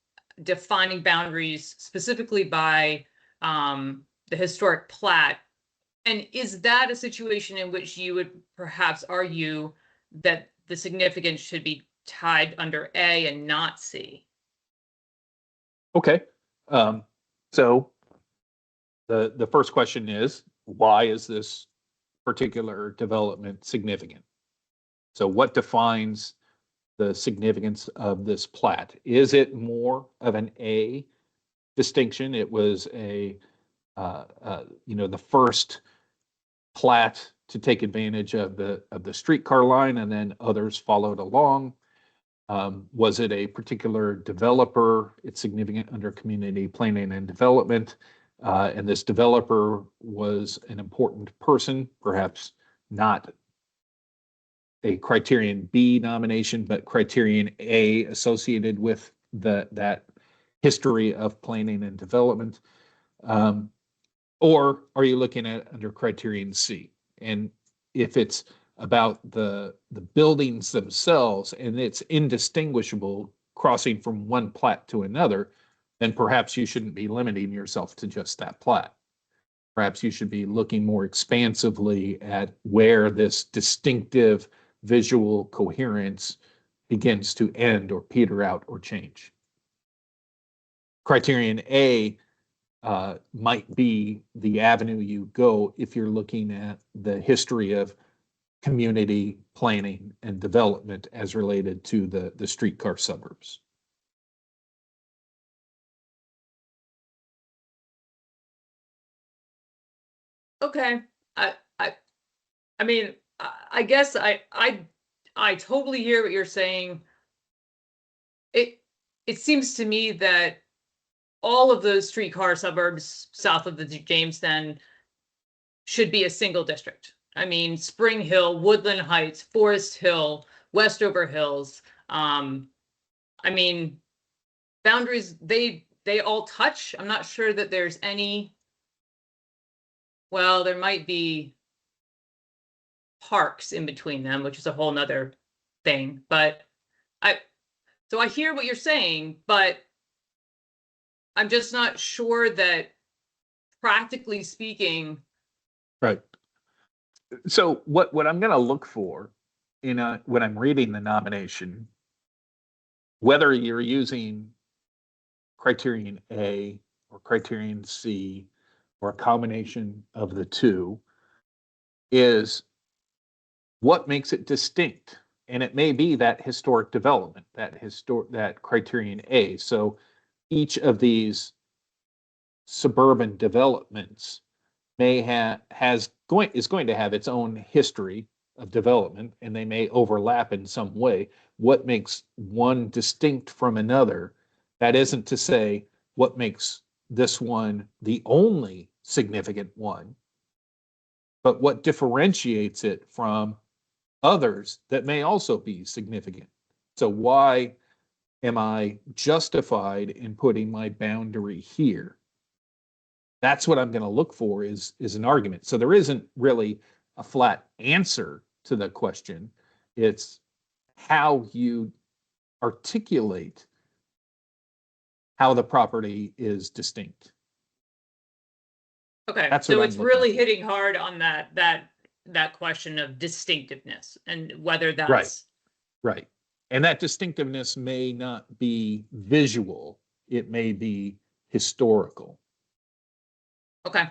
Speaker 5: defining boundaries specifically by the historic plat? And is that a situation in which you would perhaps argue that the significance should be tied under A and not C?
Speaker 4: Okay. So the first question is, why is this particular development significant? So what defines the significance of this plat? Is it more of an A distinction? It was the first plat to take advantage of the streetcar line, and then others followed along. Was it a particular developer? It's significant under community planning and development. And this developer was an important person, perhaps not a Criterion B nomination, but Criterion A associated with that history of planning and development. Or are you looking at under Criterion C? And if it's about the buildings themselves and it's indistinguishable crossing from one plat to another, then perhaps you shouldn't be limiting yourself to just that plat. Perhaps you should be looking more expansively at where this distinctive visual coherence begins to end or peter out or change. Criterion A might be the avenue you go if you're looking at the history of community planning and development as related to the streetcar suburbs.
Speaker 5: Okay. I mean, I guess I totally hear what you're saying. It seems to me that all of those streetcar suburbs south of the James then should be a single district. I mean, Spring Hill, Woodland Heights, Forest Hill, Westover Hills, I mean, boundaries, they all touch. I'm not sure that there's any, well, there might be parks in between them, which is a whole nother thing. But so I hear what you're saying, but I'm just not sure that practically speaking.
Speaker 4: Right. So what I'm going to look for when I'm reading the nomination, whether you're using Criterion A or Criterion C or a combination of the two, is what makes it distinct. And it may be that historic development, that Criterion A. So each of these suburban developments is going to have its own history of development, and they may overlap in some way. What makes one distinct from another? That isn't to say what makes this one the only significant one, but what differentiates it from others that may also be significant. So why am I justified in putting my boundary here? That's what I'm going to look for is an argument. So there isn't really a flat answer to the question. It's how you articulate how the property is distinct.
Speaker 5: Okay,
Speaker 4: That's
Speaker 5: so
Speaker 4: what I'm
Speaker 5: it's
Speaker 4: looking
Speaker 5: really
Speaker 4: for.
Speaker 5: hitting hard on that question of distinctiveness and whether that's
Speaker 4: Right. And that distinctiveness may not be visual. It may be historical.
Speaker 5: okay.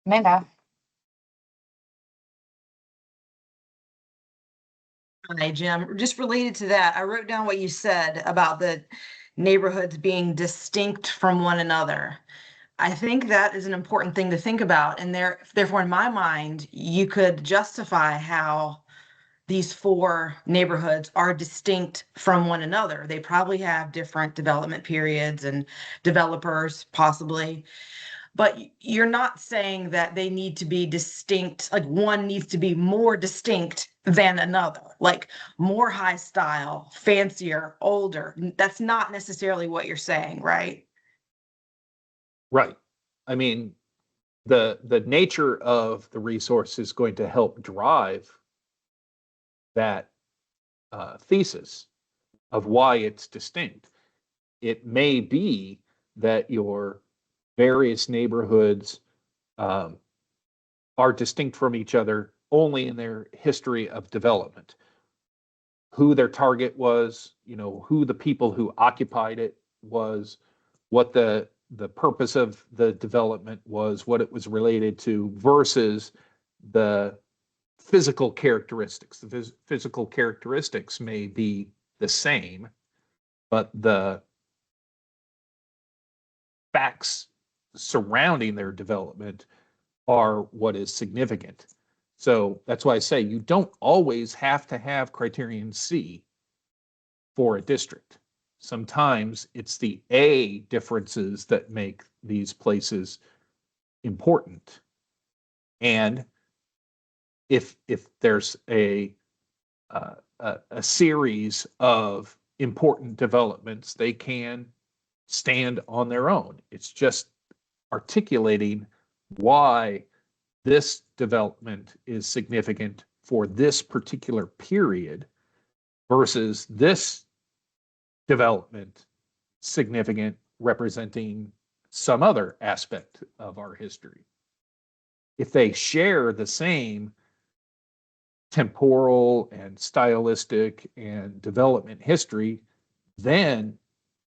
Speaker 1: Amanda,
Speaker 2: Hi, Jim. Just related to that, I wrote down what you said about the neighborhoods being distinct from one another. I think that is an important thing to think about. And therefore, in my mind, you could justify how these four neighborhoods are distinct from one another. They probably have different development periods and developers, possibly. But you're not saying that they need to be distinct, like one needs to be more distinct than another, like more high style, fancier, older. That's not necessarily what you're saying, right?
Speaker 4: Right. I mean, the nature of the resource is going to help drive that thesis of why it's distinct. It may be that your various neighborhoods are distinct from each other only in their history of development. Who their target was, who the people who occupied it was, what the purpose of the development was, what it was related to, versus the physical characteristics. The physical characteristics may be the same, but the facts surrounding their development are what is significant. So that's why I say you don't always have to have Criterion C for a district. Sometimes it's the A differences that make these places important. And if there's a series of important developments, they can stand on their own. It's just articulating why this development is significant for this particular period versus this development significant representing some other aspect of our history. If they share the same temporal and stylistic and development history, then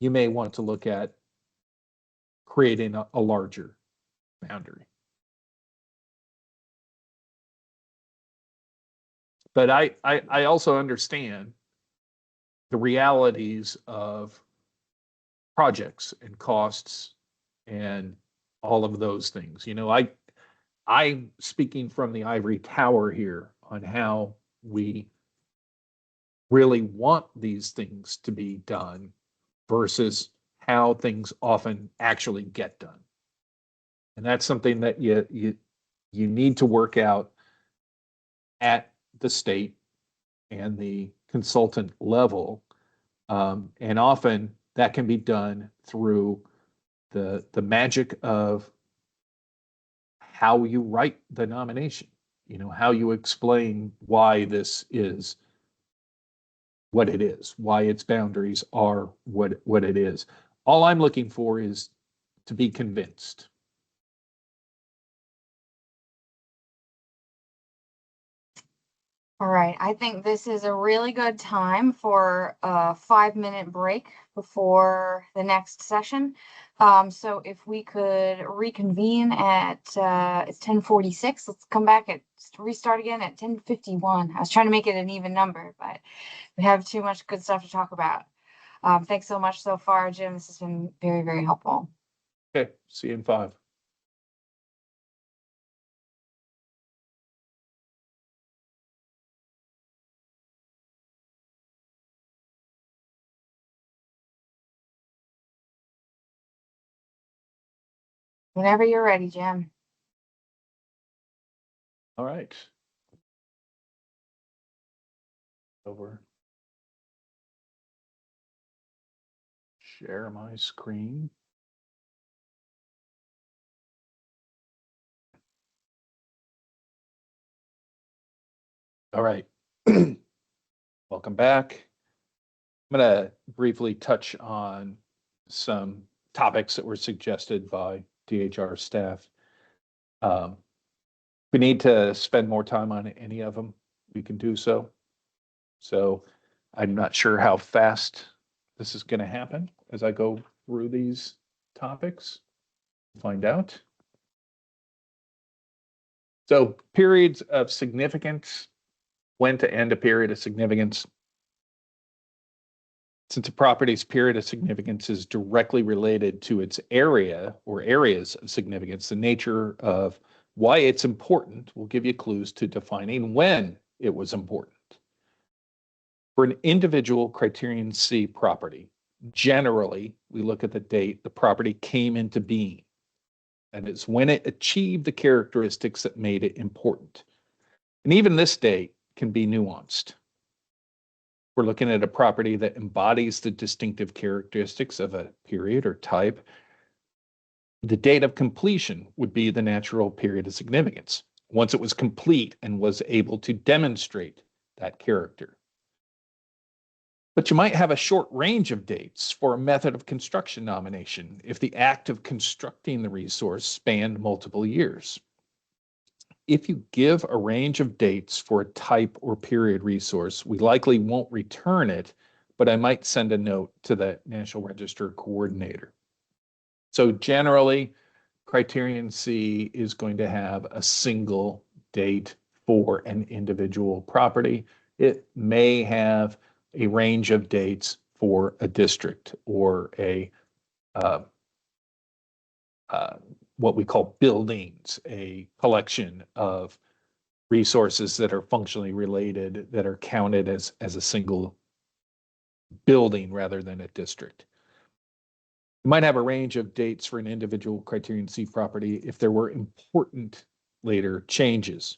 Speaker 4: you may want to look at creating a larger boundary. But I also understand the realities of projects and costs and all of those things. I'm speaking from the ivory tower here on how we really want these things to be done versus how things often actually get done. And that's something that you need to work out at the state and the consultant level. And often that can be done through the magic of how you write the nomination, how you explain why this is what it is, why its boundaries are what it is. All I'm looking for is to be convinced.
Speaker 1: All right, I think this is a really good time for a 5-minute break before the next session. So if we could reconvene at it's 10:46. Let's come back at restart again at 10:51. I was trying to make it an even number, but we have too much good stuff to talk about. Thanks so much so far, Jim. This has been very, very helpful.
Speaker 4: Okay, see you in 5.
Speaker 1: Whenever you're ready, Jim.
Speaker 4: All right. Over. Share my screen. All right. Welcome back. I'm going to briefly touch on some topics that were suggested by DHR staff. We need to spend more time on any of them, we can do so. So I'm not sure how fast this is going to happen as I go through these topics. Find out. So periods of significance, when to end a period of significance. Since a property's period of significance is directly related to its area or areas of significance, the nature of why it's important will give you clues to defining when it was important. For an individual Criterion C property, generally, we look at the date the property came into being. And it's when it achieved the characteristics that made it important. And even this date can be nuanced. We're looking at a property that embodies the distinctive characteristics of a period or type. The date of completion would be the natural period of significance, once it was complete and was able to demonstrate that character. But you might have a short range of dates for a method of construction nomination if the act of constructing the resource spanned multiple years. If you give a range of dates for a type or period resource, we likely won't return it, but I might send a note to the National Register coordinator. So generally, Criterion C is going to have a single date for an individual property. It may have a range of dates for a district or a what we call buildings, a collection of resources that are functionally related that are counted as a single building rather than a district. You might have a range of dates for an individual Criterion C property if there were important later changes.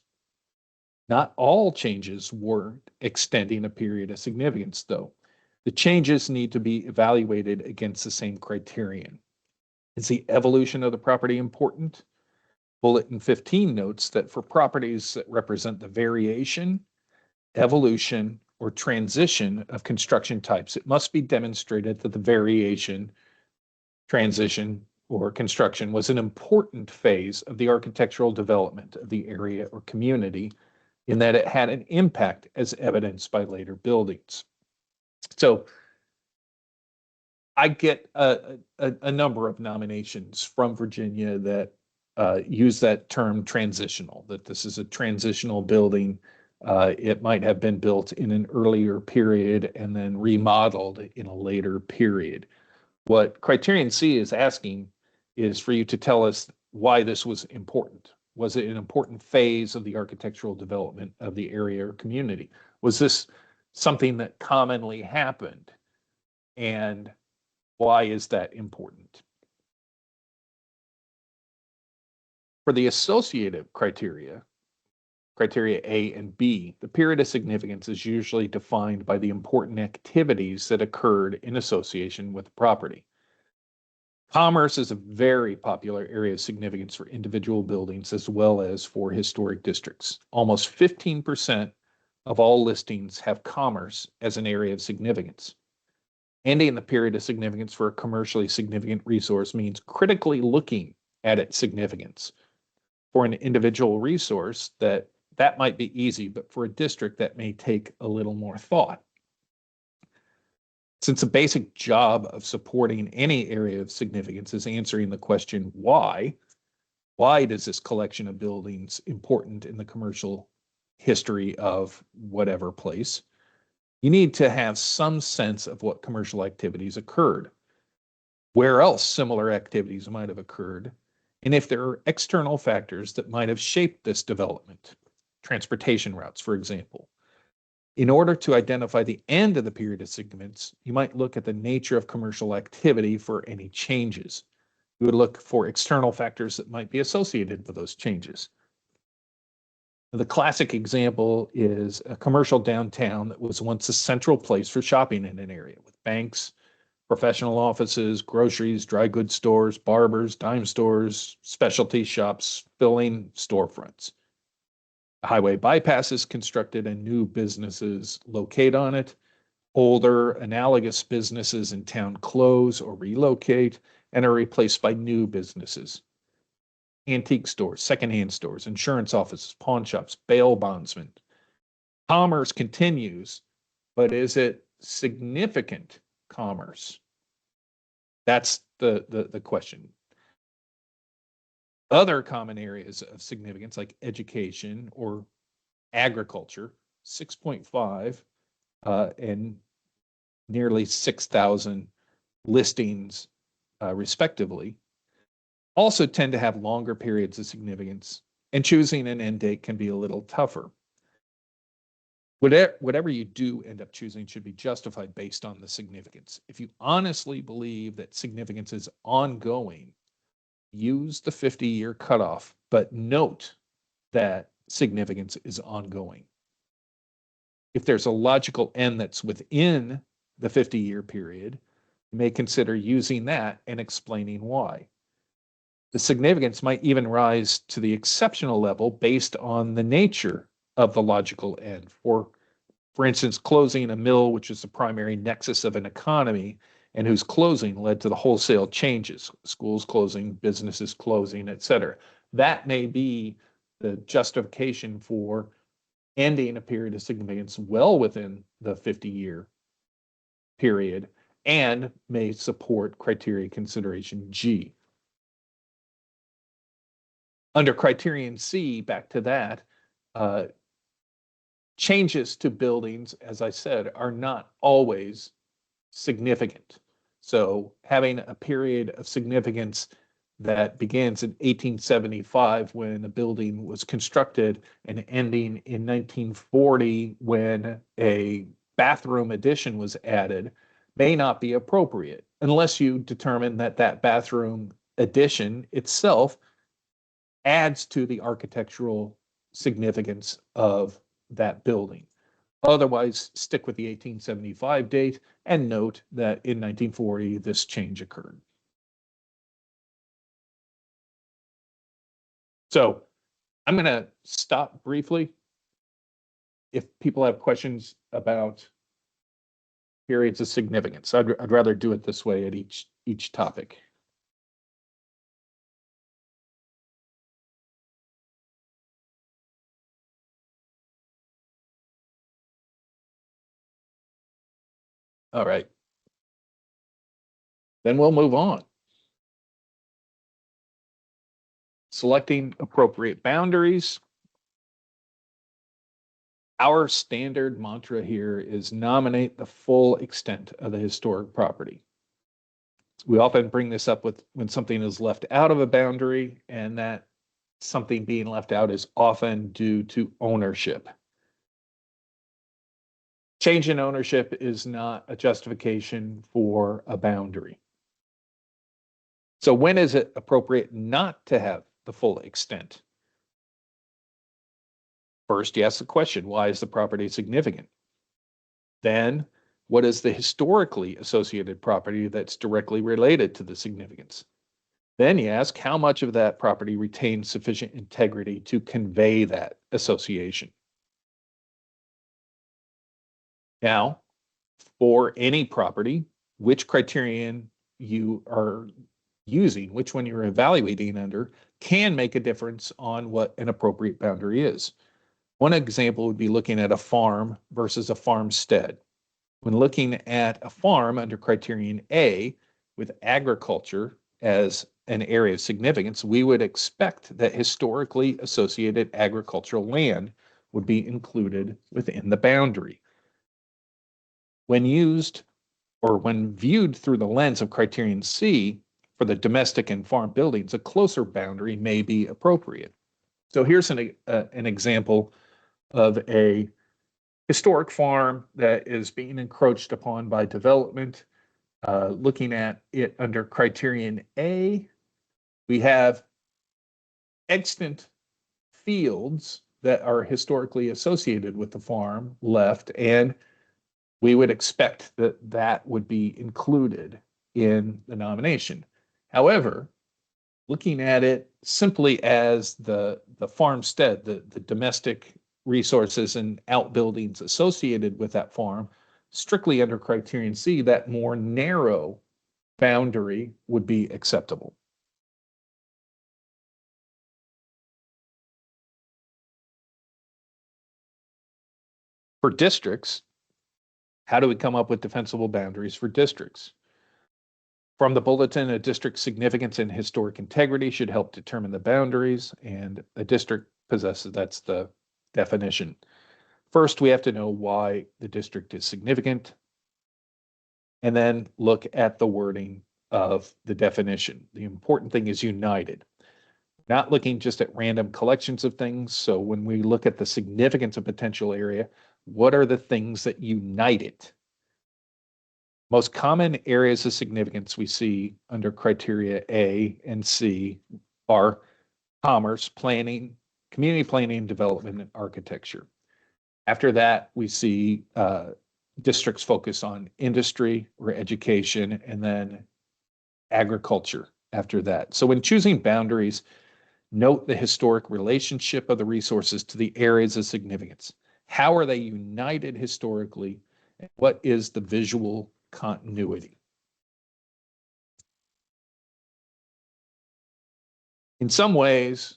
Speaker 4: Not all changes were extending a period of significance, though. The changes need to be evaluated against the same criterion. Is the evolution of the property important? Bulletin 15 notes that for properties that represent the variation, evolution, or transition of construction types, it must be demonstrated that the variation, transition, or construction was an important phase of the architectural development of the area or community in that it had an impact as evidenced by later buildings. So I get a number of nominations from Virginia that use that term transitional, that this is a transitional building. It might have been built in an earlier period and then remodeled in a later period. What Criterion C is asking is for you to tell us why this was important. Was it an important phase of the architectural development of the area or community? Was this something that commonly happened? And why is that important? For the associative criteria, criteria A and B, the period of significance is usually defined by the important activities that occurred in association with the property. Commerce is a very popular area of significance for individual buildings as well as for historic districts. Almost 15% of all listings have commerce as an area of significance. Ending the period of significance for a commercially significant resource means critically looking at its significance. For an individual resource, that might be easy, but for a district, that may take a little more thought. Since the basic job of supporting any area of significance is answering the question, why does this collection of buildings important in the commercial history of whatever place? You need to have some sense of what commercial activities occurred, where else similar activities might have occurred, and if there are external factors that might have shaped this development, transportation routes, for example. In order to identify the end of the period of significance, you might look at the nature of commercial activity for any changes. You would look for external factors that might be associated with those changes. The classic example is a commercial downtown that was once a central place for shopping in an area with banks, professional offices, groceries, dry goods stores, barbers, dime stores, specialty shops, filling storefronts. A highway bypass is constructed and new businesses locate on it. Older analogous businesses in town close or relocate and are replaced by new businesses. Antique stores, secondhand stores, insurance offices, pawn shops, bail bondsmen. Commerce continues, but is it significant commerce? That's the question. Other common areas of significance like education or agriculture, 6.5 and nearly 6,000 listings respectively, also tend to have longer periods of significance, and choosing an end date can be a little tougher. Whatever you do end up choosing should be justified based on the significance. If you honestly believe that significance is ongoing, use the 50-year cutoff, but note that significance is ongoing. If there's a logical end that's within the 50-year period, you may consider using that and explaining why. The significance might even rise to the exceptional level based on the nature of the logical end. For instance, closing a mill, which is the primary nexus of an economy, and whose closing led to the wholesale changes, schools closing, businesses closing, et cetera. That may be the justification for ending a period of significance well within the 50-year period and may support criteria consideration G. Under criterion C, back to that, changes to buildings, as I said, are not always significant. So having a period of significance that begins in 1875 when a building was constructed and ending in 1940 when a bathroom addition was added may not be appropriate unless you determine that that bathroom addition itself adds to the architectural significance of that building. Otherwise, stick with the 1875 date and note that in 1940, this change occurred. So I'm going to stop briefly. If people have questions about periods of significance, I'd rather do it this way at each topic. All right. Then we'll move on. Selecting appropriate boundaries. Our standard mantra here is nominate the full extent of the historic property. We often bring this up with when something is left out of a boundary, and that something being left out is often due to ownership. Change in ownership is not a justification for a boundary. So when is it appropriate not to have the full extent? First, you ask the question, why is the property significant? Then, what is the historically associated property that's directly related to the significance? Then you ask how much of that property retains sufficient integrity to convey that association. Now, for any property, which criterion you are using, which one you're evaluating under, can make a difference on what an appropriate boundary is. One example would be looking at a farm versus a farmstead. When looking at a farm under criterion A with agriculture as an area of significance, we would expect that historically associated agricultural land would be included within the boundary. When used or when viewed through the lens of criterion C for the domestic and farm buildings, a closer boundary may be appropriate. So here's an example of a historic farm that is being encroached upon by development. Looking at it under criterion A, we have extant fields that are historically associated with the farm left, and we would expect that that would be included in the nomination. However, looking at it simply as the farmstead, the domestic resources and outbuildings associated with that farm, strictly under criterion C, that more narrow boundary would be acceptable. For districts, how do we come up with defensible boundaries for districts? From the bulletin, a district's significance and historic integrity should help determine the boundaries, and a district possesses, that's the definition. First, we have to know why the district is significant, and then look at the wording of the definition. The important thing is united. Not looking just at random collections of things. So when we look at the significance of potential area, what are the things that unite it? Most common areas of significance we see under criteria A and C are commerce, planning, community planning, development, and architecture. After that, we see districts focus on industry or education, and then agriculture after that. So when choosing boundaries, note the historic relationship of the resources to the areas of significance. How are they united historically? And what is the visual continuity? In some ways,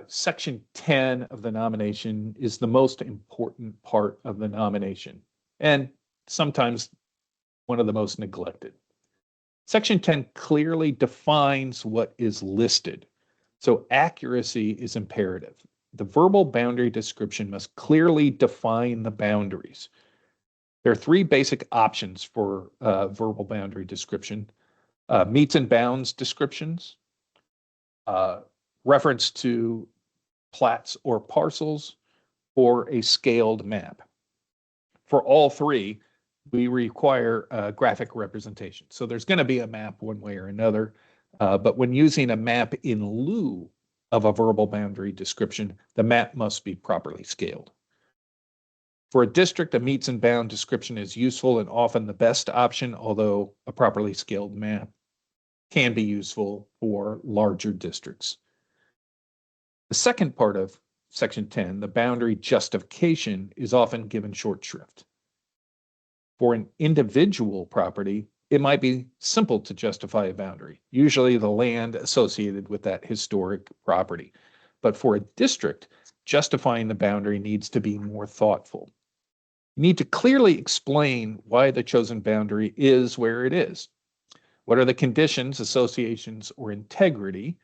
Speaker 4: Section 10 of the nomination is the most important part of the nomination, and sometimes one of the most neglected. Section 10 clearly defines what is listed, so accuracy is imperative. The verbal boundary description must clearly define the boundaries. There are three basic options for verbal boundary description: meets and bounds descriptions, reference to plats or parcels, or a scaled map. For all three, we require graphic representation. So there's going to be a map one way or another, but when using a map in lieu of a verbal boundary description, the map must be properly scaled. For a district, a meets and bound description is useful and often the best option, although a properly scaled map can be useful for larger districts. The second part of Section 10, the boundary justification, is often given short shrift. For an individual property, it might be simple to justify a boundary, usually the land associated with that historic property. But for a district, justifying the boundary needs to be more thoughtful. You need to clearly explain why the chosen boundary is where it is. What are the conditions, associations, or integrity,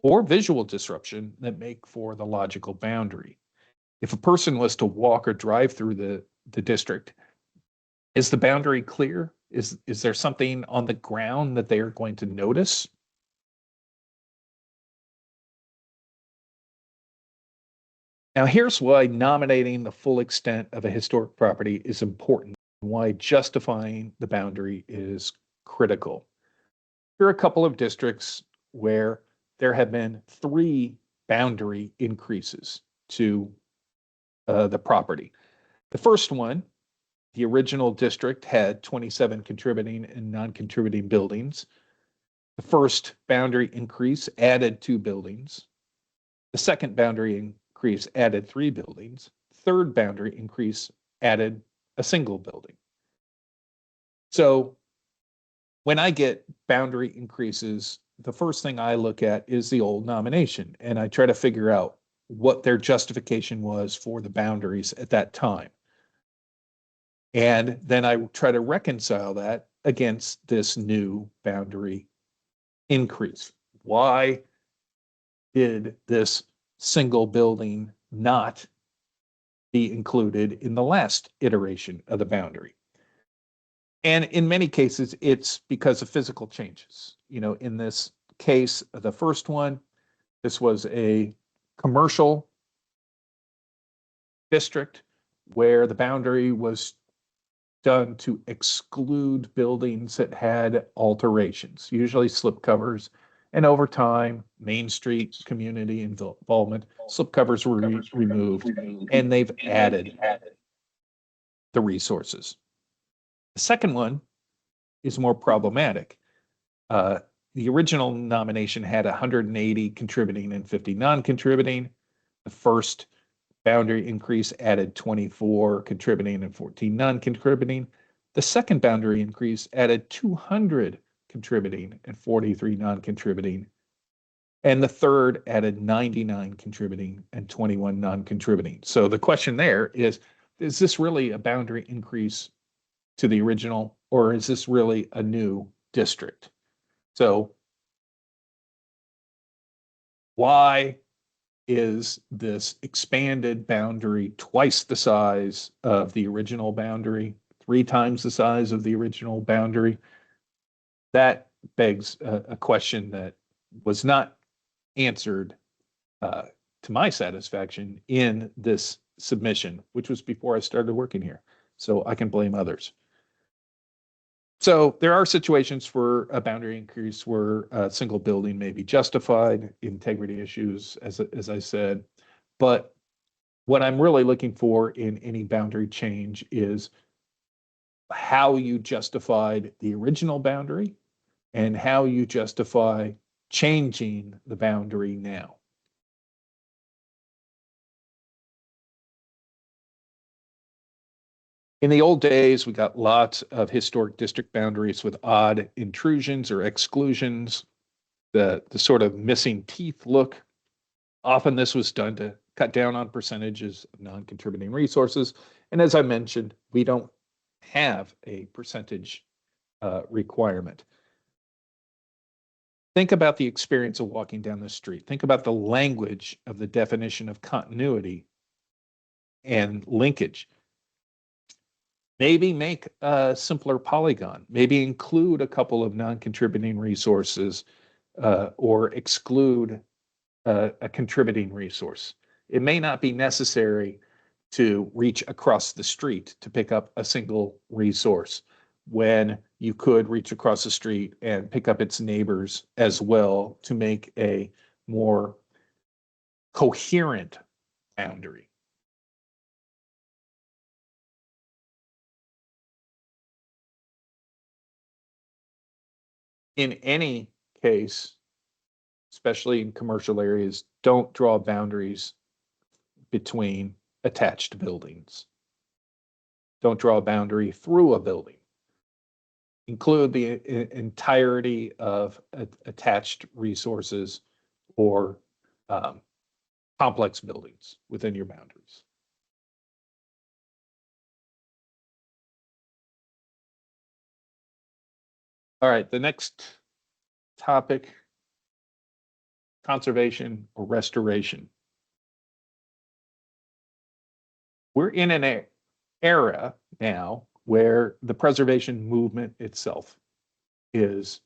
Speaker 4: or visual disruption that make for the logical boundary? If a person was to walk or drive through the district, is the boundary clear? Is there something on the ground that they are going to notice? Now, here's why nominating the full extent of a historic property is important, and why justifying the boundary is critical. Here are a couple of districts where there have been 3 boundary increases to the property. The first one, the original district had 27 contributing and non-contributing buildings. The first boundary increase added 2 buildings. The second boundary increase added 3 buildings. Third boundary increase added a single building. So when I get boundary increases, the first thing I look at is the old nomination, and I try to figure out what their justification was for the boundaries at that time. And then I try to reconcile that against this new boundary increase. Why did this single building not be included in the last iteration of the boundary? And in many cases, it's because of physical changes. You know, in this case, the first one, this was a commercial district where the boundary was done to exclude buildings that had alterations, usually slip covers. And over time, Main Street community involvement, slip covers were removed, and they've added the resources. The second one is more problematic. The original nomination had 180 contributing and 50 non-contributing. The first boundary increase added 24 contributing and 14 non-contributing. The second boundary increase added 200 contributing and 43 non-contributing. And the third added 99 contributing and 21 non-contributing. So the question there is this really a boundary increase to the original, or is this really a new district? So why is this expanded boundary twice the size of the original boundary, 3 times the size of the original boundary? That begs a question that was not answered to my satisfaction in this submission, which was before I started working here. So I can blame others. So there are situations for a boundary increase where a single building may be justified, integrity issues, as I said. But what I'm really looking for in any boundary change is how you justified the original boundary and how you justify changing the boundary now. In the old days, we got lots of historic district boundaries with odd intrusions or exclusions, the sort of missing teeth look. Often this was done to cut down on percentages of non-contributing resources. And as I mentioned, we don't have a percentage requirement. Think about the experience of walking down the street. Think about the language of the definition of continuity and linkage. Maybe make a simpler polygon. Maybe include a couple of non-contributing resources or exclude a contributing resource. It may not be necessary to reach across the street to pick up a single resource when you could reach across the street and pick up its neighbors as well to make a more coherent boundary. In any case, especially in commercial areas, don't draw boundaries between attached buildings. Don't draw a boundary through a building. Include the entirety of attached resources or complex buildings within your boundaries. All right, the next topic, conservation or restoration. We're in an era now where the preservation movement itself is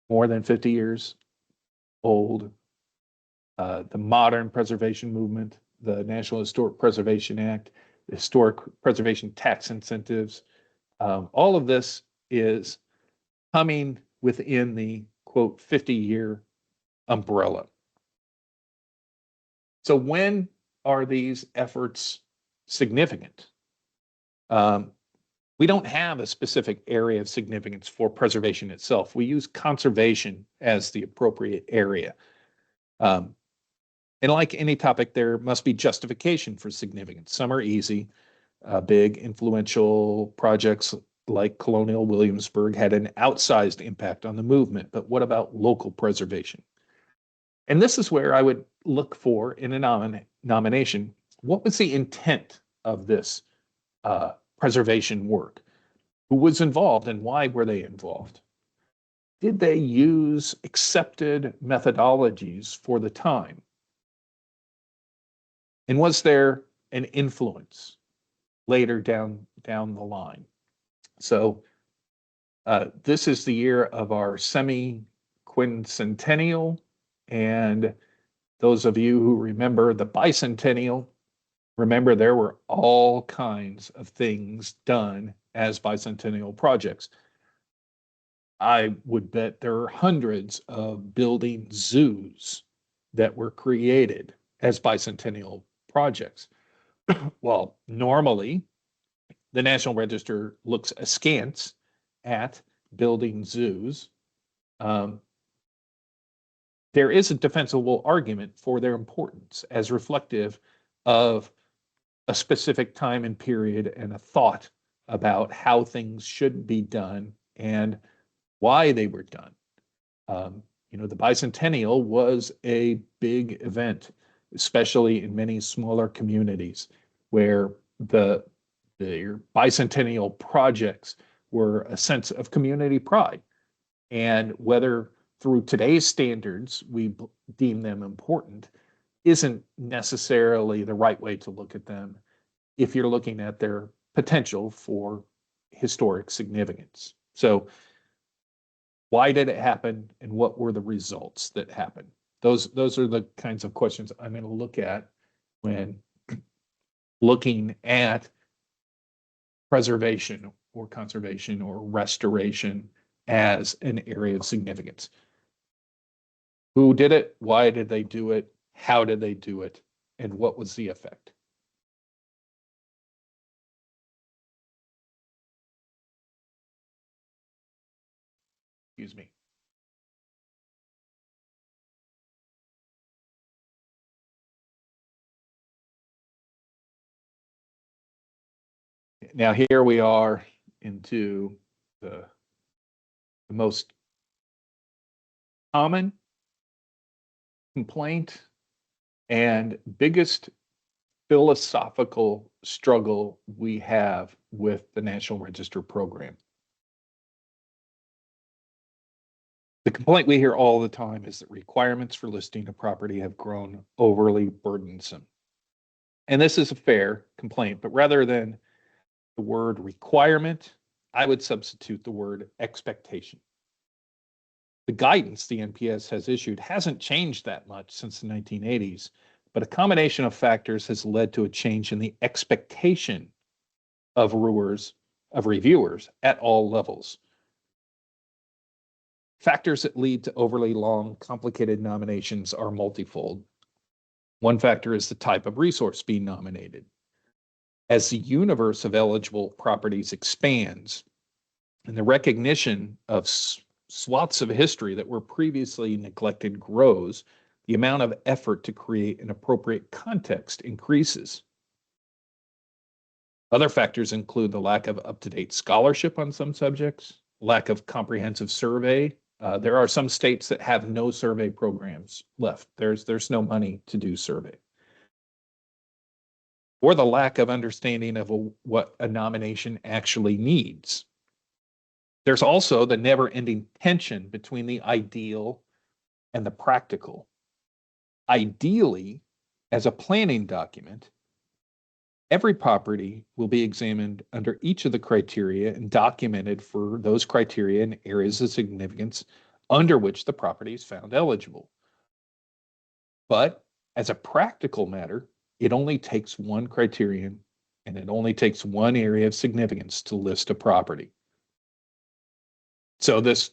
Speaker 4: more than 50 years old. The modern preservation movement, the National Historic Preservation Act, the Historic Preservation Tax Incentives, all of this is coming within the, quote, 50-year umbrella. So when are these efforts significant? We don't have a specific area of significance for preservation itself. We use conservation as the appropriate area. And like any topic, there must be justification for significance. Some are easy. Big, influential projects like Colonial Williamsburg had an outsized impact on the movement. But what about local preservation? And this is where I would look for in a nomination, what was the intent of this preservation work? Who was involved and why were they involved? Did they use accepted methodologies for the time? And was there an influence later down the line? So this is the year of our semi-quincentennial. And those of you who remember the bicentennial, remember there were all kinds of things done as bicentennial projects. I would bet there are hundreds of building zoos that were created as bicentennial projects. Well, normally, the National Register looks askance at building zoos. There is a defensible argument for their importance as reflective of a specific time and period and a thought about how things should be done and why they were done. The bicentennial was a big event, especially in many smaller communities where the bicentennial projects were a sense of community pride. And whether through today's standards we deem them important isn't necessarily the right way to look at them if you're looking at their potential for historic significance. So why did it happen and what were the results that happened? Those are the kinds of questions I'm going to look at when looking at preservation or conservation or restoration as an area of significance. Who did it? Why did they do it? How did they do it? And what was the effect? Excuse me. Now here we are into the most common complaint and biggest philosophical struggle we have with the National Register program. The complaint we hear all the time is that requirements for listing a property have grown overly burdensome. And this is a fair complaint, but rather than the word requirement, I would substitute the word expectation. The guidance the NPS has issued hasn't changed that much since the 1980s, but a combination of factors has led to a change in the expectation of reviewers at all levels. Factors that lead to overly long, complicated nominations are multifold. One factor is the type of resource being nominated. As the universe of eligible properties expands and the recognition of swaths of history that were previously neglected grows, the amount of effort to create an appropriate context increases. Other factors include the lack of up-to-date scholarship on some subjects, lack of comprehensive survey. There are some states that have no survey programs left. There's no money to do survey. Or the lack of understanding of what a nomination actually needs. There's also the never-ending tension between the ideal and the practical. Ideally, as a planning document, every property will be examined under each of the criteria and documented for those criteria and areas of significance under which the property is found eligible. But as a practical matter, it only takes one criterion and it only takes one area of significance to list a property. So this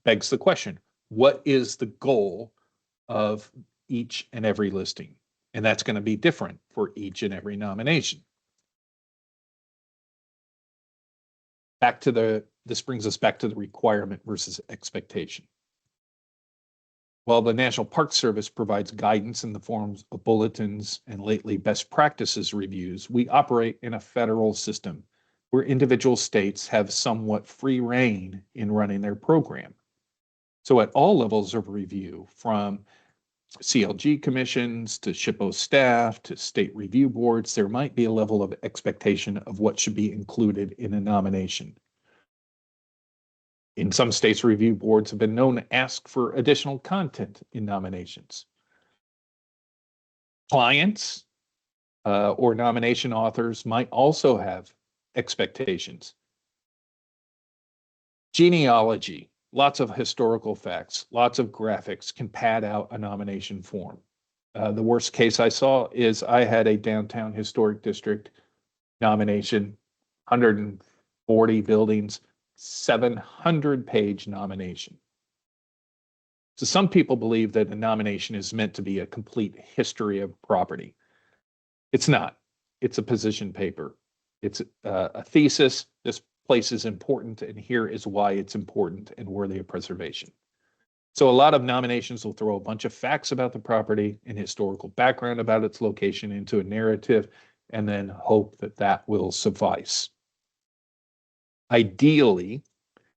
Speaker 4: begs the question, what is the goal of each and every listing? And that's going to be different for each and every nomination. This brings us back to the requirement versus expectation. While the National Park Service provides guidance in the forms of bulletins and lately best practices reviews, we operate in a federal system where individual states have somewhat free rein in running their program. So at all levels of review, from CLG commissions to SHPO staff to state review boards, there might be a level of expectation of what should be included in a nomination. In some states, review boards have been known to ask for additional content in nominations. Clients or nomination authors might also have expectations. Genealogy, lots of historical facts, lots of graphics can pad out a nomination form. The worst case I saw is I had a downtown historic district nomination, 140 buildings, 700-page nomination. So some people believe that a nomination is meant to be a complete history of property. It's not. It's a position paper. It's a thesis. This place is important, and here is why it's important and worthy of preservation. So a lot of nominations will throw a bunch of facts about the property and historical background about its location into a narrative, and then hope that that will suffice. Ideally,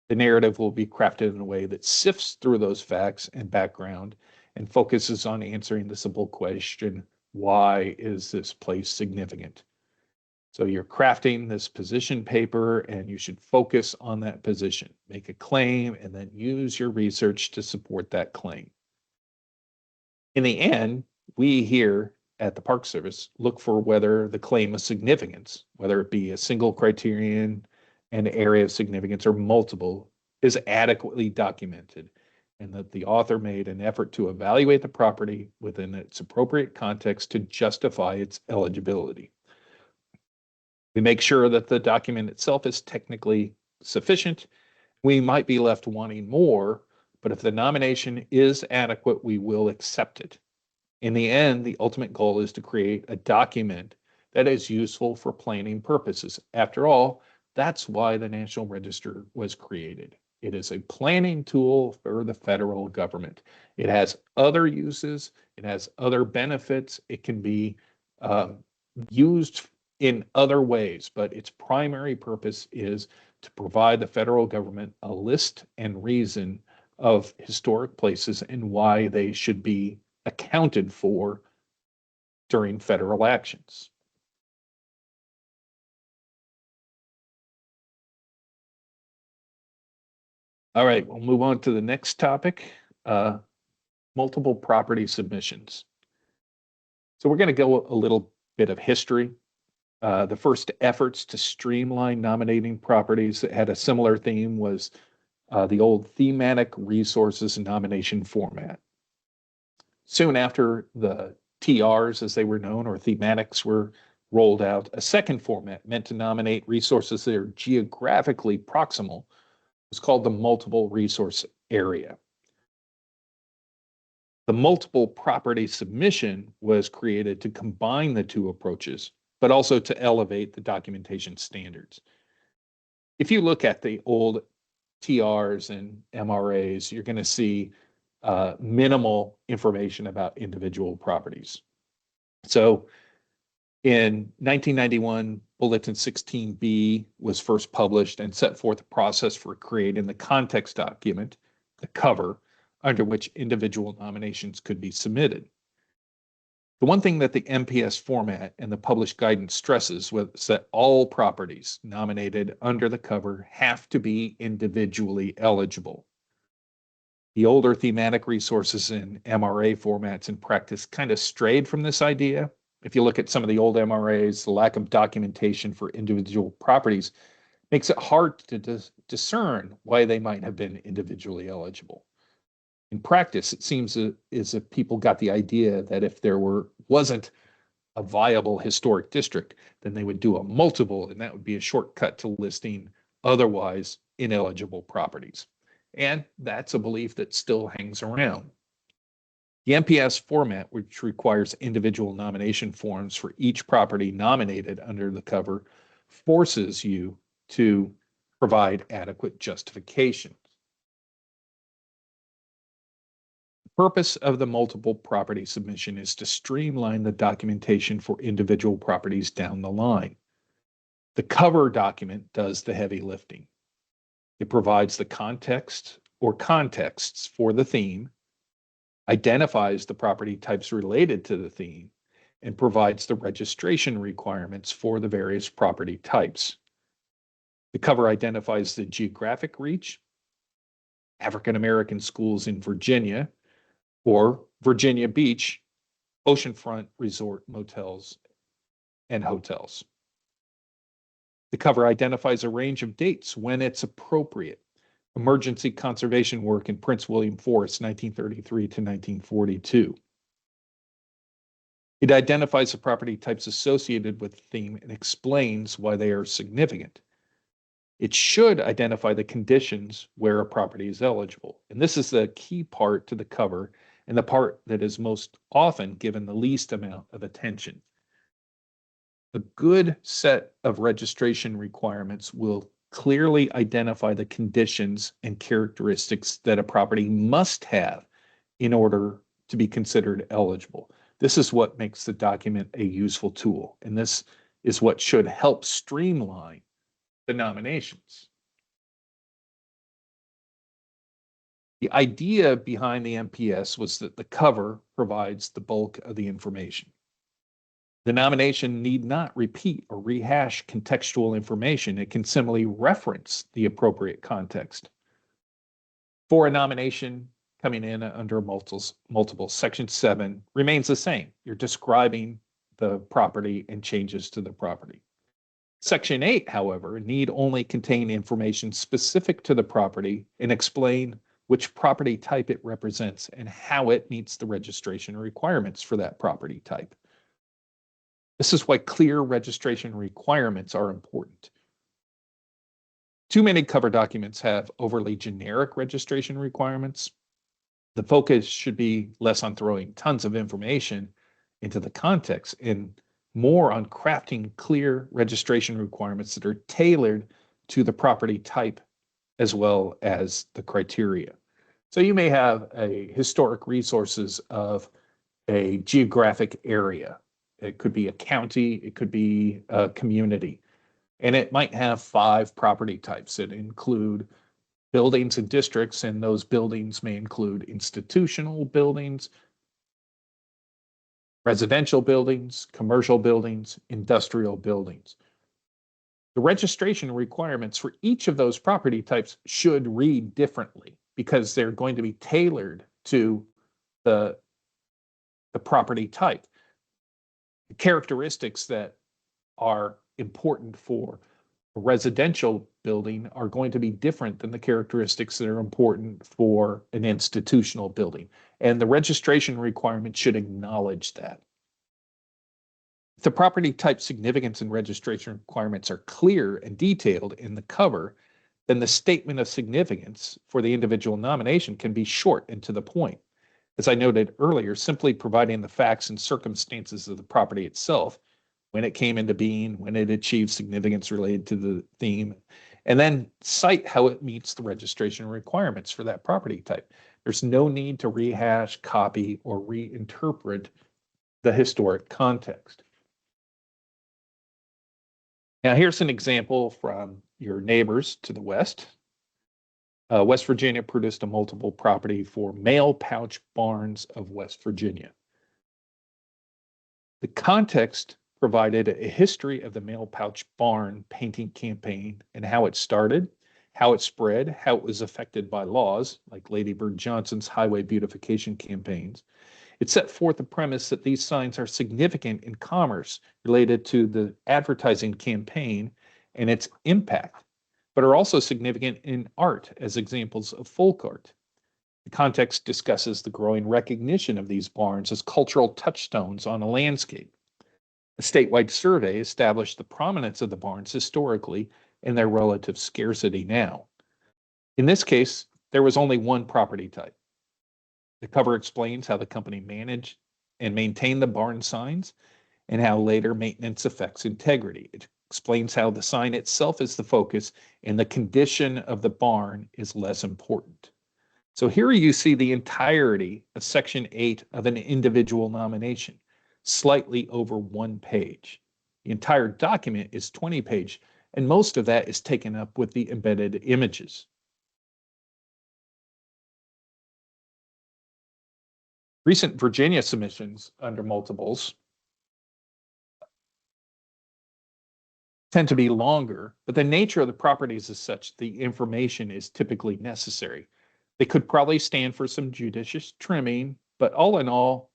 Speaker 4: the narrative will be crafted in a way that sifts through those facts and background and focuses on answering the simple question, why is this place significant? So you're crafting this position paper and you should focus on that position, make a claim, and then use your research to support that claim. In the end, we here at the Park Service look for whether the claim of significance, whether it be a single criterion, an area of significance, or multiple, is adequately documented, and that the author made an effort to evaluate the property within its appropriate context to justify its eligibility. We make sure that the document itself is technically sufficient. We might be left wanting more, but if the nomination is adequate, we will accept it. In the end, the ultimate goal is to create a document that is useful for planning purposes. After all, that's why the National Register was created. It is a planning tool for the federal government. It has other uses. It has other benefits. It can be used in other ways, but its primary purpose is to provide the federal government a list and reason of historic places and why they should be accounted for during federal actions. All right, we'll move on to the next topic, multiple property submissions. So we're going to go a little bit of history. The first efforts to streamline nominating properties that had a similar theme was the old thematic resources nomination format. Soon after the TRs, as they were known, or thematics, were rolled out, a second format meant to nominate resources that are geographically proximal was called the multiple resource area. The multiple property submission was created to combine the two approaches, but also to elevate the documentation standards. If you look at the old TRs and MRAs, you're going to see minimal information about individual properties. So in 1991, Bulletin 16B was first published and set forth a process for creating the context document, the cover, under which individual nominations could be submitted. The one thing that the MPS format and the published guidance stresses was that all properties nominated under the cover have to be individually eligible. The older thematic resources in MRA formats in practice kind of strayed from this idea. If you look at some of the old MRAs, the lack of documentation for individual properties makes it hard to discern why they might have been individually eligible. In practice, it seems as if people got the idea that if there wasn't a viable historic district, then they would do a multiple, and that would be a shortcut to listing otherwise ineligible properties. And that's a belief that still hangs around. The MPS format, which requires individual nomination forms for each property nominated under the cover, forces you to provide adequate justification. The purpose of the multiple property submission is to streamline the documentation for individual properties down the line. The cover document does the heavy lifting. It provides the context or contexts for the theme, identifies the property types related to the theme, and provides the registration requirements for the various property types. The cover identifies the geographic reach, African American schools in Virginia, or Virginia Beach, oceanfront resort motels and hotels. The cover identifies a range of dates when it's appropriate. Emergency conservation work in Prince William Forest, 1933 to 1942. It identifies the property types associated with the theme and explains why they are significant. It should identify the conditions where a property is eligible. And this is the key part to the cover and the part that is most often given the least amount of attention. A good set of registration requirements will clearly identify the conditions and characteristics that a property must have in order to be considered eligible. This is what makes the document a useful tool, and this is what should help streamline the nominations. The idea behind the MPS was that the cover provides the bulk of the information. The nomination need not repeat or rehash contextual information. It can simply reference the appropriate context. For a nomination coming in under multiple, Section 7 remains the same. You're describing the property and changes to the property. Section 8, however, need only contain information specific to the property and explain which property type it represents and how it meets the registration requirements for that property type. This is why clear registration requirements are important. Too many cover documents have overly generic registration requirements. The focus should be less on throwing tons of information into the context and more on crafting clear registration requirements that are tailored to the property type as well as the criteria. So you may have a historic resources of a geographic area. It could be a county, it could be a community, and it might have 5 property types that include buildings and districts, and those buildings may include institutional buildings, residential buildings, commercial buildings, industrial buildings. The registration requirements for each of those property types should read differently because they're going to be tailored to the property type. The characteristics that are important for a residential building are going to be different than the characteristics that are important for an institutional building. And the registration requirement should acknowledge that. If the property type significance and registration requirements are clear and detailed in the cover, then the statement of significance for the individual nomination can be short and to the point. As I noted earlier, simply providing the facts and circumstances of the property itself, when it came into being, when it achieved significance related to the theme, and then cite how it meets the registration requirements for that property type. There's no need to rehash, copy, or reinterpret the historic context. Now, here's an example from your neighbors to the west. West Virginia produced a multiple property for Mail Pouch Barns of West Virginia. The context provided a history of the Mail Pouch Barn painting campaign and how it started, how it spread, how it was affected by laws like Lady Bird Johnson's highway beautification campaigns. It set forth the premise that these signs are significant in commerce related to the advertising campaign and its impact, but are also significant in art as examples of folk art. The context discusses the growing recognition of these barns as cultural touchstones on a landscape. A statewide survey established the prominence of the barns historically and their relative scarcity now. In this case, there was only one property type. The cover explains how the company managed and maintained the barn signs and how later maintenance affects integrity. It explains how the sign itself is the focus and the condition of the barn is less important. So here you see the entirety of Section 8 of an individual nomination, slightly over 1 page. The entire document is 20 pages, and most of that is taken up with the embedded images. Recent Virginia submissions under multiples tend to be longer, but the nature of the properties is such the information is typically necessary. They could probably stand for some judicious trimming, but all in all,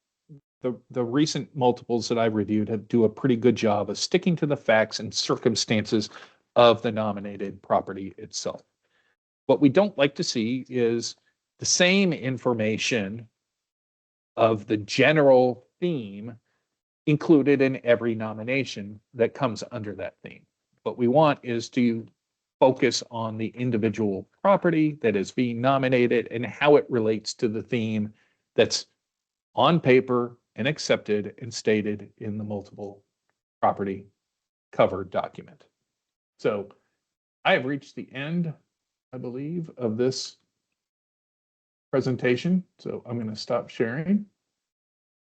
Speaker 4: the recent multiples that I've reviewed do a pretty good job of sticking to the facts and circumstances of the nominated property itself. What we don't like to see is the same information of the general theme included in every nomination that comes under that theme. What we want is to focus on the individual property that is being nominated and how it relates to the theme that's on paper and accepted and stated in the multiple property cover document. So I have reached the end, I believe, of this presentation. So I'm going to stop sharing.